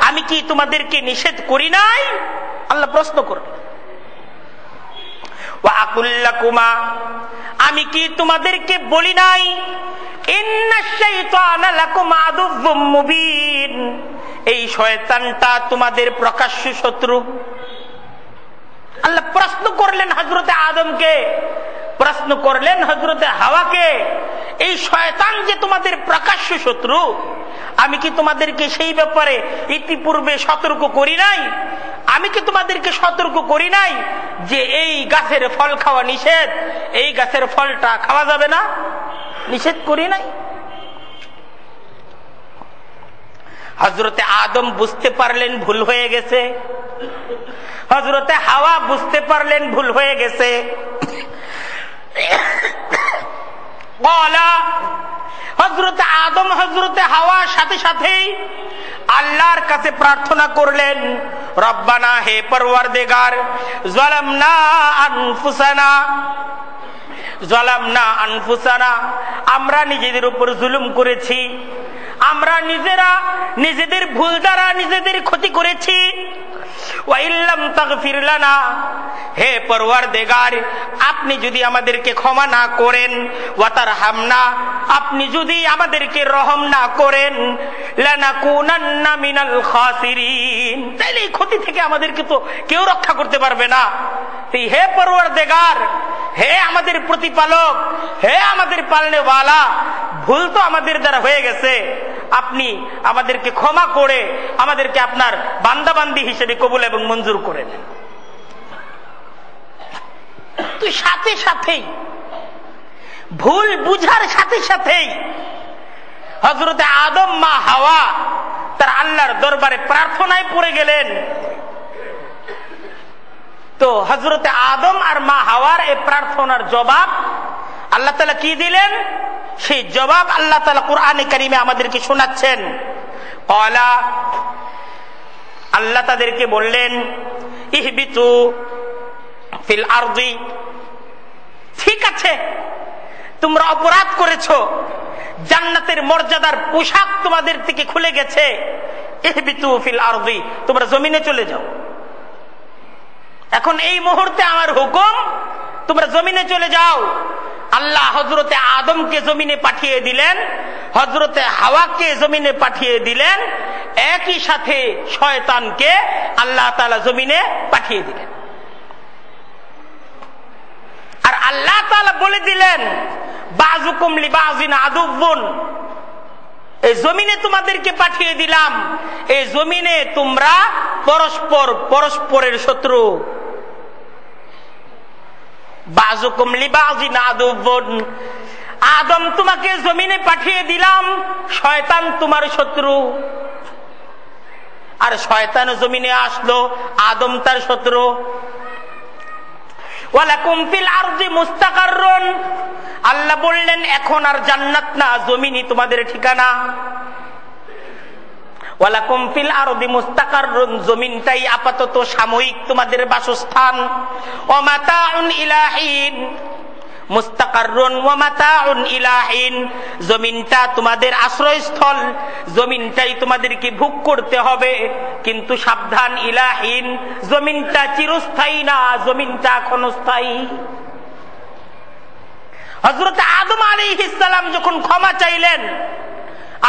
আমি কি তোমাদেরকে নিষেধ করি নাই? আল্লাহ প্রশ্ন করলেন। ওয়া আকুল্লাকুমা, আমি কি তোমাদেরকে বলি নাই ইন্নাশ শাইতানা লাকুম আদুউম মুবিন, এই শয়তানটা তোমাদের প্রকাশ্য শত্রু। আল্লাহ প্রশ্ন করলেন হযরতে আদমকে, প্রশ্ন করলেন হযরতে হাওয়াকে, এই শয়তান যে তোমাদের প্রকাশ্য শত্রু, আমি কি তোমাদেরকে সেই ব্যাপারে ইতিপূর্বে সতর্ক করি নাই? আমি কি তোমাদেরকে সতর্ক করি নাই যে এই গাছের ফল খাওয়া নিষেধ, এই গাছের ফলটা খাওয়া যাবে না? নিষেধ করি নাই? হযরতে আদম বুঝতে পারলেন ভুল হয়ে গেছে, হযরতে হাওয়া বুঝতে পারলেন ভুল হয়ে গেছে। হযরতে আদম হযরতে হাওয়ার সাথে সাথেই আল্লাহর কাছে প্রার্থনা করলেন, রব্বানা, হে পরওয়ারদিগার, যালামনা আনফুসানা, আমরা নিজেদের উপর জুলুম করেছি, আমরা নিজেরা নিজেদের ভুল দ্বারা নিজেদের ক্ষতি করেছি। ওয়া ইল্লাম তাগফির লানা, হে পরওয়ারদিগার, আপনি যদি আমাদেরকে ক্ষমা না করেন, ওয়া তারহামনা, আপনি যদি আমাদেরকে রহম না করেন, লানাকুনান্না মিনাল খাসিরিন, তাইলে এই ক্ষতি থেকে আমাদেরকে তো কেউ রক্ষা করতে পারবে না। হে পরওয়ারদিগার, হে আমাদের প্রতিপালক, হে আমাদের পালনেওয়ালা, ভুল তো আমাদের দ্বারা হয়ে গেছে, আপনি আমাদেরকে ক্ষমা করে আমাদেরকে আপনার বান্দাবান্দি হিসেবে কবুল এবং মঞ্জুর করেন। তুই সাথে সাথেই ভুল বুঝার সাথে সাথেই হযরতে আদম, মা হাওয়া তার আল্লাহর দরবারে প্রার্থনায় পড়ে গেলেন। তো হযরতে আদম আর মা হাওয়ার এই প্রার্থনার জবাব আল্লাহ তাআলা কি দিলেন? সেই জবাব আল্লাহ তাআলা কুরআনে কারীমে আমাদেরকে শোনাচ্ছেন। ক্বালা, আল্লাহ তাদেরকে বললেন, ইহবিতু ফিল আরদি, ঠিক আছে, তোমরা অপরাধ করেছো, জান্নাতের মর্যাদার পোশাক তোমাদের থেকে খুলে গেছে, ইহবিতু ফিল আরদি, তোমরা জমিনে চলে যাও। এখন এই মুহূর্তে আমার হুকুম, তোমরা জমিনে চলে যাও। আল্লাহ হযরতে আদমকে জমিনে পাঠিয়ে দিলেন, হযরতে হাওয়াকে জমিনে পাঠিয়ে দিলেন, একই সাথে শয়তানকে আল্লাহ তাআলা জমিনে পাঠিয়ে দিলেন। আর আল্লাহ তাআলা বলে দিলেন, বাযুকুম লিবাযিন আদুউন, এই জমিনে তোমাদেরকে পাঠিয়ে দিলাম, এই জমিনে তোমরা পরস্পরের শত্রু। বাযুকুম লিবাযিন আদুউন, আদম তোমাকে জমিনে পাঠিয়ে দিলাম, শয়তান তোমার শত্রু। আর শয়তান জমিনে আসলো, আদম তার শত্রু। ওয়ালাকুম ফিল আরদি মুস্তাকাররুন, আল্লাহ বললেন এখন আর জান্নাত না, জমিনই তোমাদের ঠিকানা। ওয়ালাকুম ফিল আরদি মুস্তাকাররুন, জমিনটাই আপাতত সাময়িক তোমাদের বাসস্থান। ওয়া মাতাউন ইলা হিন, মুস্তাকাররুন ওয়া মাতাউন ইলা হিন, জমিনটা তোমাদের আশ্রয়স্থল, জমিনটাই তোমাদেরকে ভোগ করতে হবে, কিন্তু সাবধান, ইলা হিন, জমিনটা চিরস্থায়ী না, জমিনটা ক্ষণস্থায়ী। হযরত আদম আলাইহিস সালাম যখন ক্ষমা চাইলেন,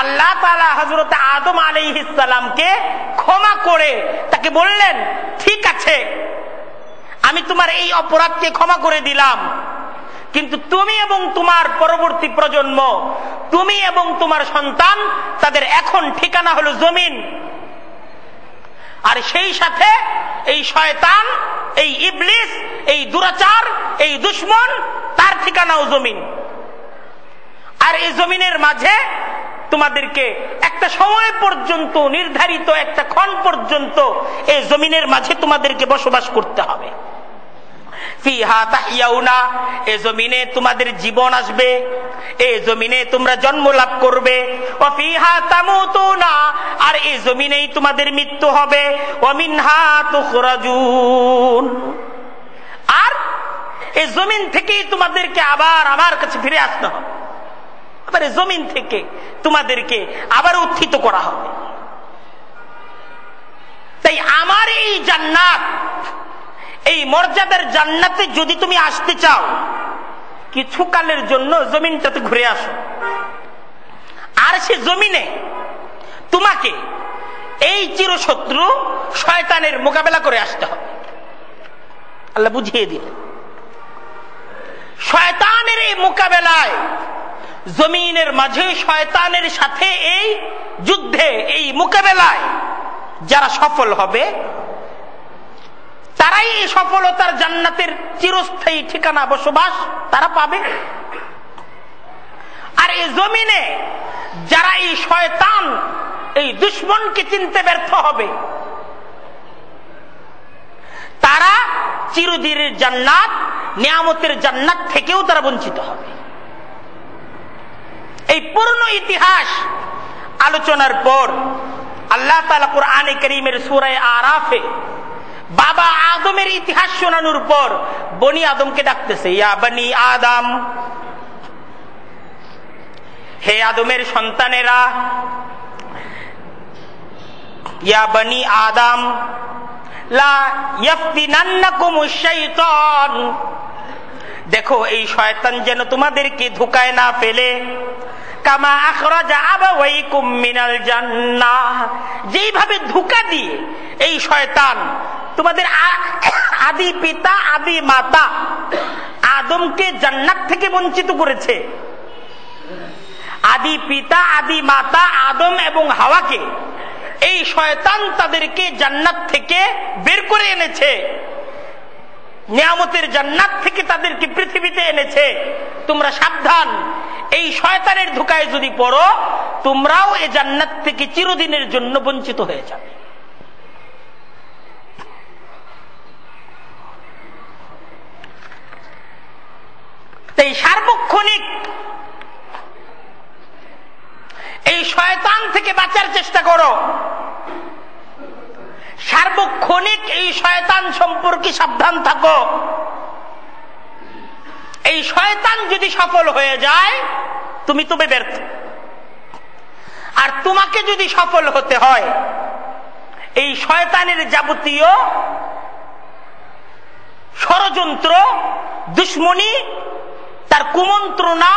আল্লাহ তাআলা হযরত আদম আলাইহিস সালামকে ক্ষমা করে তাকে বললেন, ঠিক আছে, আমি তোমার এই অপরাধকে ক্ষমা করে দিলাম, কিন্তু তুমি এবং তোমার পরবর্তী প্রজন্ম, তুমি এবং তোমার সন্তান, তাদের এখন ঠিকানা হলো জমিন। আর সেই সাথে এই শয়তান, এই ইবলিস, এই দুরাচার, এই দুশমন, তার ঠিকানাও জমিন। আর এই জমিনের মাঝে তোমাদেরকে একটা সময় পর্যন্ত, নির্ধারিত একটা ক্ষণ পর্যন্ত এই জমিনের মাঝে তোমাদেরকে বসবাস করতে হবে। ফিহা তাহইয়াউনা, এই জমিনে তোমাদের জীবন আসবে, এই জমিনে তোমরা জন্ম লাভ করবে। ওয়া ফিহা তামুতুনা, আর এই জমিনেই তোমাদের মৃত্যু হবে। ওয়া মিনহা তুখরাজুন, আর এই জমিন থেকেই তোমাদেরকে আবার আমার কাছে ফিরে আসতে হবে, আবার এই জমিন থেকে তোমাদেরকে আবার উত্থিত করা হবে। তাই আমার এই জান্নাত, এই মর্যাদার জান্নাতে যদি তুমি আসতে চাও, কিছুকালের জন্য জমিনটাতে ঘুরে আসো। আর সে জমিনে তোমাকে এই চিরশত্রু শয়তানের মোকাবেলা করে আসতে হবে। আল্লাহ বুঝিয়ে দিলেন, শয়তানের এই মোকাবেলায়, জমিনের মাঝে শয়তানের সাথে এই যুদ্ধে, এই মোকাবেলায় যারা সফল হবে তারাই এই সফলতার জান্নাতের চিরস্থায়ী ঠিকানা, বসবাস তারা পাবে। আর এই জমিনে যারা এই শয়তান, এই দুশমনকে চিনতে ব্যর্থ হবে, তারা চিরদিনের জান্নাত, নিয়ামতের জান্নাত থেকেও তারা বঞ্চিত হবে। এই পূর্ণ ইতিহাস আলোচনার পর আল্লাহ তাআলা কুরআনে কারীমের সূরা আরাফে বাবা আদমের ইতিহাস শোনানোর পর বনি আদমকে ডাকতেছে, ইয়া বনি আদম, হে আদমের সন্তানেরা, ইয়া বনি আদম লা ইয়াফতিনান্নাকুমুশ শাইতান, দেখো এই শয়তান যেন তোমাদেরকে ধোঁকায় না ফেলে, কামা আখরাজা আবাওয়াইকুম মিনাল জান্নাহ, যেইভাবে ধোঁকা দিয়ে এই শয়তান তোমাদের আদি পিতা, আদি মাতা আদমকে জান্নাত থেকে বঞ্চিত করেছে। আদি পিতা, আদি মাতা আদম এবং হাওয়াকে এই শয়তান তাদেরকে জান্নাত থেকে বের করে এনেছে, নিয়ামতের জান্নাত থেকে তাদেরকে পৃথিবীতে এনেছে। তোমরা সাবধান, এই শয়তানের ধোঁকায় যদি পড়ো, তোমরাও এই জান্নাত থেকে চিরদিনের জন্য বঞ্চিত হয়ে যাবে। তাই সার্বক্ষণিক এই শয়তান থেকে বাঁচার চেষ্টা করো, সার্বক্ষণিক এই শয়তান সম্পর্কে সাবধান থাকো। এই শয়তান যদি সফল হয়ে যায়, তুমি তবে ব্যর্থ। আর তোমাকে যদি সফল হতে হয়, এই শয়তানের যাবতীয় ষড়যন্ত্র, দুশমনি, তার কুমন্ত্রণা,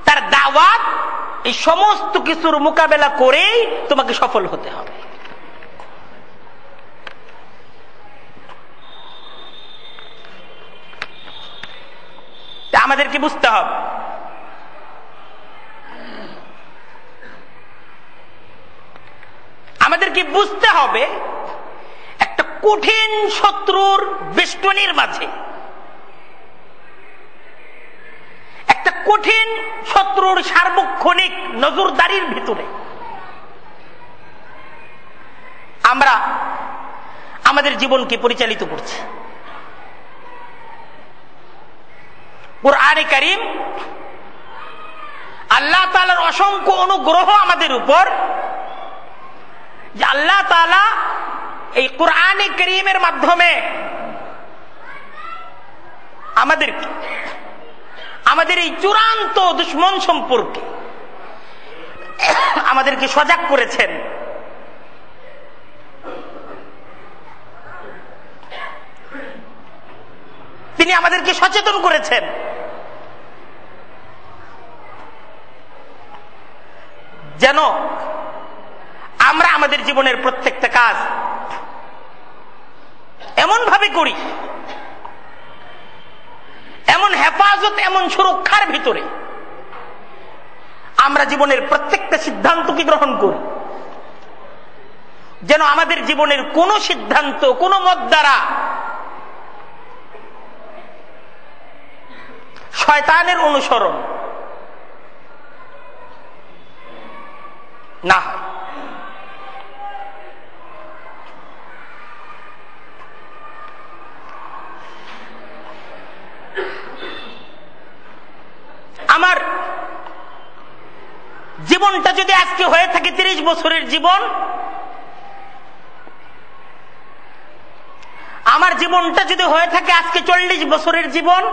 তার দাওয়াত, এই সমস্ত কিছুর মোকাবেলা করেই তোমাকে সফল হতে হবে। আমাদেরকে বুঝতে হবে, আমাদেরকে বুঝতে হবে একটা কঠিন শত্রুর বেষ্টনীর মাঝে, একটা কঠিন শত্রুর সার্বক্ষণিক নজরদারির ভিতরে আমরা আমাদের জীবনকে পরিচালিত করছি। কুরআনে কারীম আল্লাহ তাআলার অসংখ্য অনুগ্রহ আমাদের উপর, যে আল্লাহ তাআলা এই কুরআনে কারীমের মাধ্যমে আমাদেরকে আমাদের এই চূড়ান্ত দুশমন সম্পর্কে আমাদেরকে সজাগ করেছেন। তিনি আমাদেরকে সচেতন করেছেন, যেন আমরা আমাদের জীবনের প্রত্যেকটা কাজ এমন ভাবে করি, এমন হেফাজত, এমন সুরক্ষার ভিতরে আমরা জীবনের প্রত্যেকটা সিদ্ধান্তকে গ্রহণ করি, যেন আমাদের জীবনের কোন সিদ্ধান্ত, কোন মত দ্বারা শয়তানের অনুসরণ না হয়। আমার জীবনটা যদি আজকে হয়ে থাকে 30 বছরের জীবন, আমার জীবনটা যদি হয়ে থাকে আজকে 40 বছরের জীবন,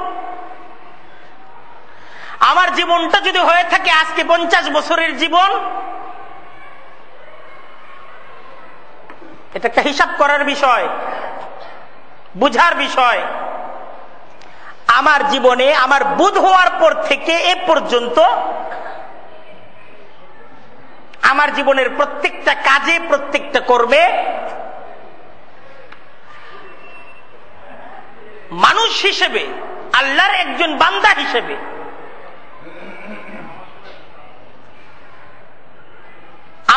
আমার জীবনটা যদি হয়ে থাকে আজকে 50 বছরের জীবন, এটা একটা হিসাব করার বিষয়। বুঝার বিষয়, আমার জীবনে আমার বুধ হওয়ার পর থেকে এ পর্যন্ত আমার জীবনের প্রত্যেকটা কাজে, প্রত্যেকটা কর্মে মানুষ হিসেবে, আল্লাহর একজন বান্দা হিসেবে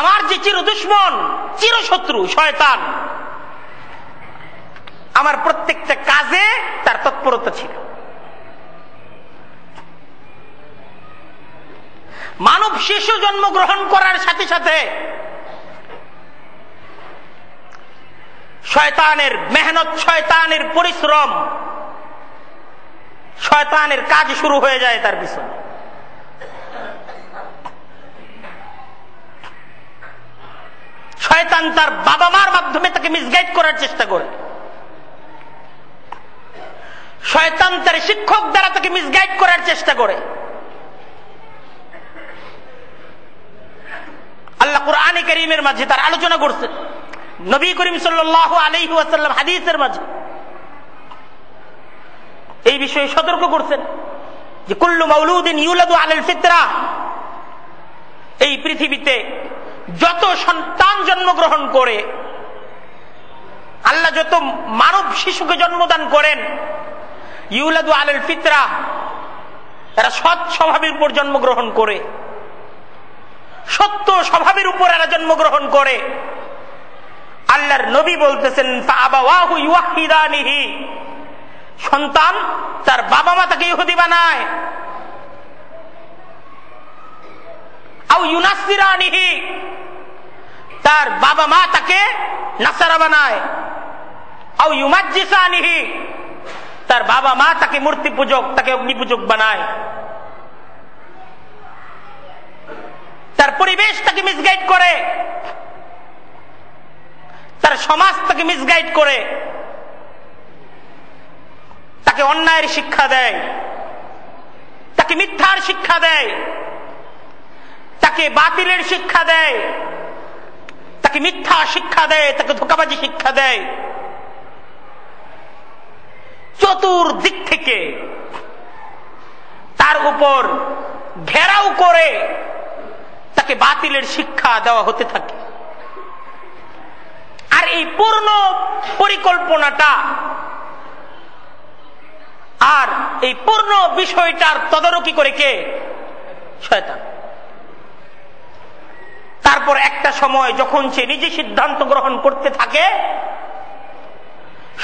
আমার যে চির দুশ্মন, চিরশত্রু শয়তান, আমার প্রত্যেকটা কাজে তার তৎপরতা ছিল। মানব শিশু জন্মগ্রহণ করার সাথে সাথে শয়তানের মেহনত, শয়তানের পরিশ্রম, শয়তানের কাজ শুরু হয়ে যায় তার পিছনে। শয়তান তার বাবা মার মাধ্যমে তাকে মিসগাইড করার চেষ্টা করে, শয়তান তার শিক্ষক দ্বারা তাকে মিসগাইড করার চেষ্টা করে। আল্লাহ কুরআনে কারীমের মাঝে তার আলোচনা করছেন, নবী করিম সাল্লাল্লাহু আলাইহি ওয়াসাল্লাম হাদিসের মাঝে এই বিষয়ে সতর্ক করছেন যে কুল্লু মাউলুদিন ইউলাদু আলাল ফিতরা, এই পৃথিবীতে যত সন্তান জন্মগ্রহণ করে, আল্লাহ যত মানব শিশুকে জন্মদান করেন, ইউলাদু আলাল ফিতরা, এরা সৎ স্বভাবের উপর জন্মগ্রহণ করে, সত্য স্বভাবের উপর এরা জন্মগ্রহণ করে। আল্লাহর নবী বলতেছেন ফাআবাওয়াহু ইউওয়াহিদানিহি, সন্তান তার বাবা মা তাকে ইহুদি বানায়, আও ইউনাসসিরানিহি, তার বাবা মা তাকে নাসারা বানায়, আও ইউমাজ্জিসানিহি, তার বাবা মা তাকে মূর্তি পূজক, তাকে অগ্নি পূজক বানায়, তার পরিবেশ তাকে মিসগাইড করে, তার সমাজ তাকে মিসগাইড করে, তাকে অন্যায়ের শিক্ষা দেয়, তাকে মিথ্যার শিক্ষা দেয়, তাকে বাতিলের শিক্ষা দেয়, তাকে মিথ্যা শিক্ষা দেয়, তাকে ধোঁকাবাজি শিক্ষা দেয়। চতুর্দিক থেকে তার উপর ঘেরাও করে তাকে বাতিলের শিক্ষা দেওয়া হতে থাকে। আর এই পূর্ণ পরিকল্পনাটা আর এই পূর্ণ বিষয়টার তদারকি করে কে? শয়তান। তারপর একটা সময় যখন সে নিজে সিদ্ধান্ত গ্রহণ করতে থাকে,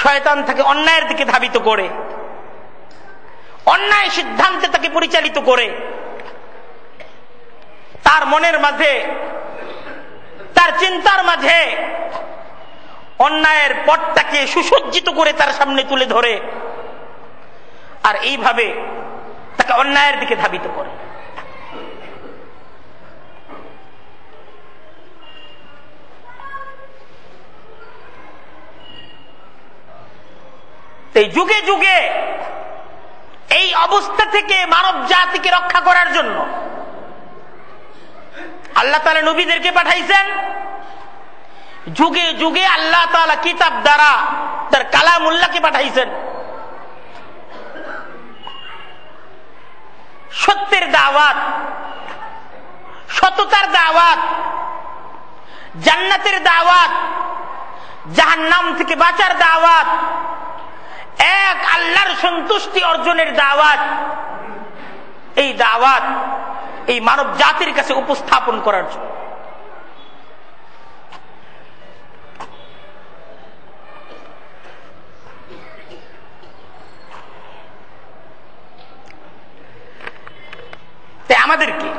শয়তান তাকে অন্যায়ের দিকে ধাবিত করে, অন্যায় সিদ্ধান্তে তাকে পরিচালিত করে। তার মনের মাঝে, তার চিন্তার মাঝে অন্যায়ের পথটাকে সুসজ্জিত করে তার সামনে তুলে ধরে, আর এইভাবে তাকে অন্যায়ের দিকে ধাবিত করে। এই যুগে যুগে এই অবস্থা থেকে মানব জাতিকে রক্ষা করার জন্য আল্লাহ তাআলা নবীদেরকে পাঠাইছেন। যুগে যুগে আল্লাহ তাআলা কিতাব দ্বারা তার কালামুল্লাহকে পাঠাইছেন। সত্যের দাওয়াত, সততার দাওয়াত, জান্নাতের দাওয়াত, জাহান্নাম থেকে বাঁচার দাওয়াত, এক আল্লাহর সন্তুষ্টি অর্জনের দাওয়াত, এই দাওয়াত এই মানব জাতির কাছে উপস্থাপন করার জন্য। তাই আমাদেরকে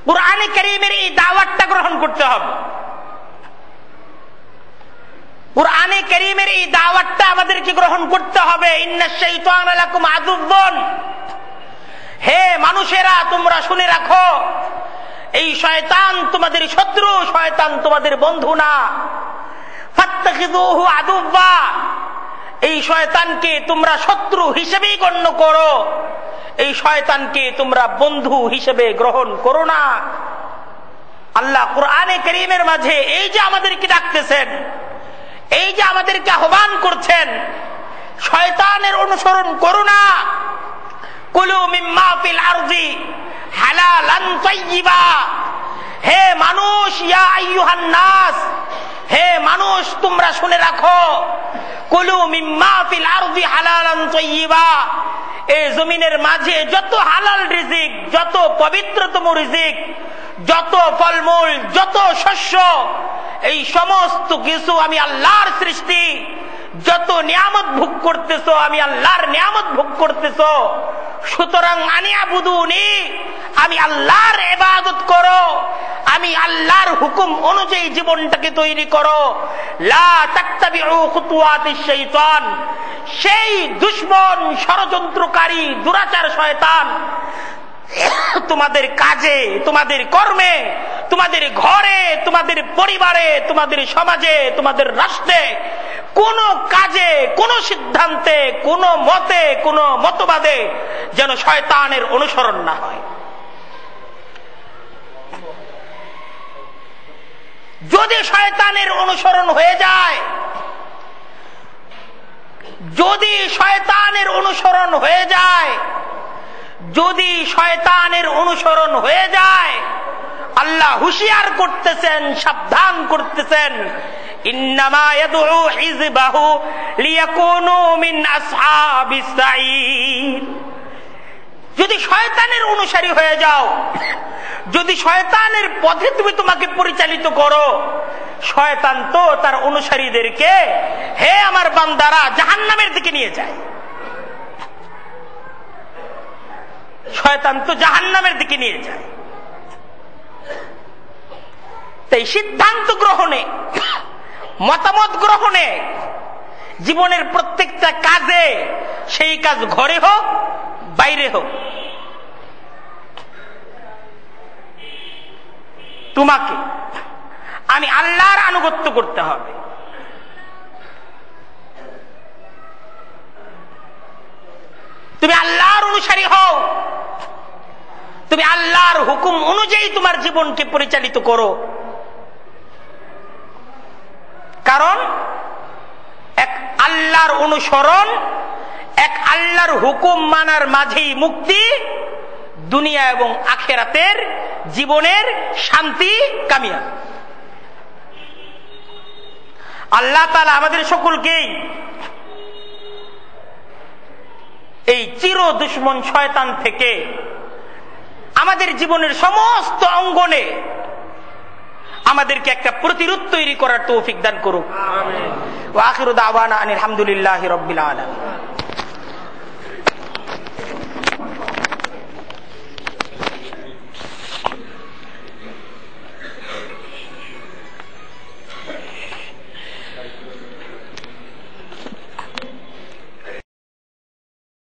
কুরআনে কারীমের এই দাওয়াতটা গ্রহণ করতে হবে। কুরআনে কারীমের এই দাওয়াতটা আমাদেরকে গ্রহণ করতে হবে। ইন্নাশ শাইতানা লাকুম আদুউন, হে মানুষেরা তোমরা শুনে রাখো, এই শয়তান তোমাদের শত্রু, শয়তান তোমাদের বন্ধু না। ফাত্তাখিযুহু আদুওয়া, এই শয়তানকে তোমরা শত্রু হিসেবেই গণ্য করো, এই শয়তানকে তোমরা বন্ধু হিসেবে গ্রহণ করো না। আল্লাহ কুরআনে কারীমের মাঝে এই যে আমাদেরকে ডাকতেছেন, এই যে আমাদেরকে আহ্বান করছেন, শয়তানের অনুসরণ করো না। কুলু মিম্মা ফিল আরদি হালালান তাইয়্যিবা। হে মানুষ, ইয়া আইয়ুহান নাস, হে মানুষ তোমরা শুনে রাখো, কুলু মিম্মা ফিল আরদি হালালান তাইয়্যিবা। এই জমিনের মাঝে যত হালাল রিজিক, যত পবিত্রতম রিজিক, যত ফলমূল, যত শস্য, এই সমস্ত কিছু আমি আল্লাহর সৃষ্টি। যত নিয়ামত ভোগ করতেছো আমি আল্লাহর নিয়ামত ভোগ করতেছো। সুতরাং আনিয়াবুদুনি, আমি আল্লাহর ইবাদত করো, আমি আল্লাহর হুকুম অনুযায়ী জীবনটাকে তৈরি করো। লা তাত্তাবিউ খুতুওয়াতিশ শাইতান, সেই দুশমন, ষড়যন্ত্রকারী, দুরাচার শয়তান তোমাদের কাজে, তোমাদের কর্মে, তোমাদের ঘরে, তোমাদের পরিবারে, তোমাদের সমাজে, তোমাদের রাষ্ট্রে কোন কাজে, কোন সিদ্ধান্তে, কোন মতে, কোন মতবাদে যেন শয়তানের অনুসরণ না হয়। যদি শয়তানের অনুসরণ হয়ে যায়, যদি শয়তানের অনুসরণ হয়ে যায়, যদি শয়তানের অনুসরণ হয়ে যায়, আল্লাহ হুঁশিয়ার করতেছেন, সাবধান করতেছেন, ইন্নামা ইয়াদউ হিজবাহু লিয়াকুনু মিন আসহাবিস সাঈর। যদি শয়তানের অনুসারী হয়ে যাও, যদি শয়তানের পথে তুমি তোমাকে পরিচালিত করো, শয়তান তো তার অনুসারীদেরকে, হে আমার বান্দারা, জাহান্নামের দিকে নিয়ে যায়। শয়তান তো জাহান্নামের দিকে নিয়ে যায়। তাই সিদ্ধান্ত গ্রহণে, মতামত গ্রহণে, জীবনের প্রত্যেকটা কাজে, সেই কাজ ঘরে হোক বাইরে হোক, তোমাকে আমি আল্লাহর আনুগত্য করতে হবে। তুমি আল্লাহর অনুসারী হও, তুমি আল্লাহর হুকুম অনুযায়ী তোমার জীবনকে পরিচালিত করো। কারণ এক আল্লাহর অনুসরণ, এক আল্লাহর হুকুম মানার মাঝেই মুক্তি, দুনিয়া এবং আখিরাতের জীবনের শান্তি কামিয়াব। আল্লাহ তাআলা আমাদের সকলকেই এই চির দুশমন শয়তান থেকে আমাদের জীবনের সমস্ত অঙ্গনে আমাদেরকে একটা প্রতিরোধ তৈরি করার তৌফিক দান করুক। ওয়া আখিরু দাওয়ানা আনিল হামদুলিল্লাহি রাব্বিল আলামিন।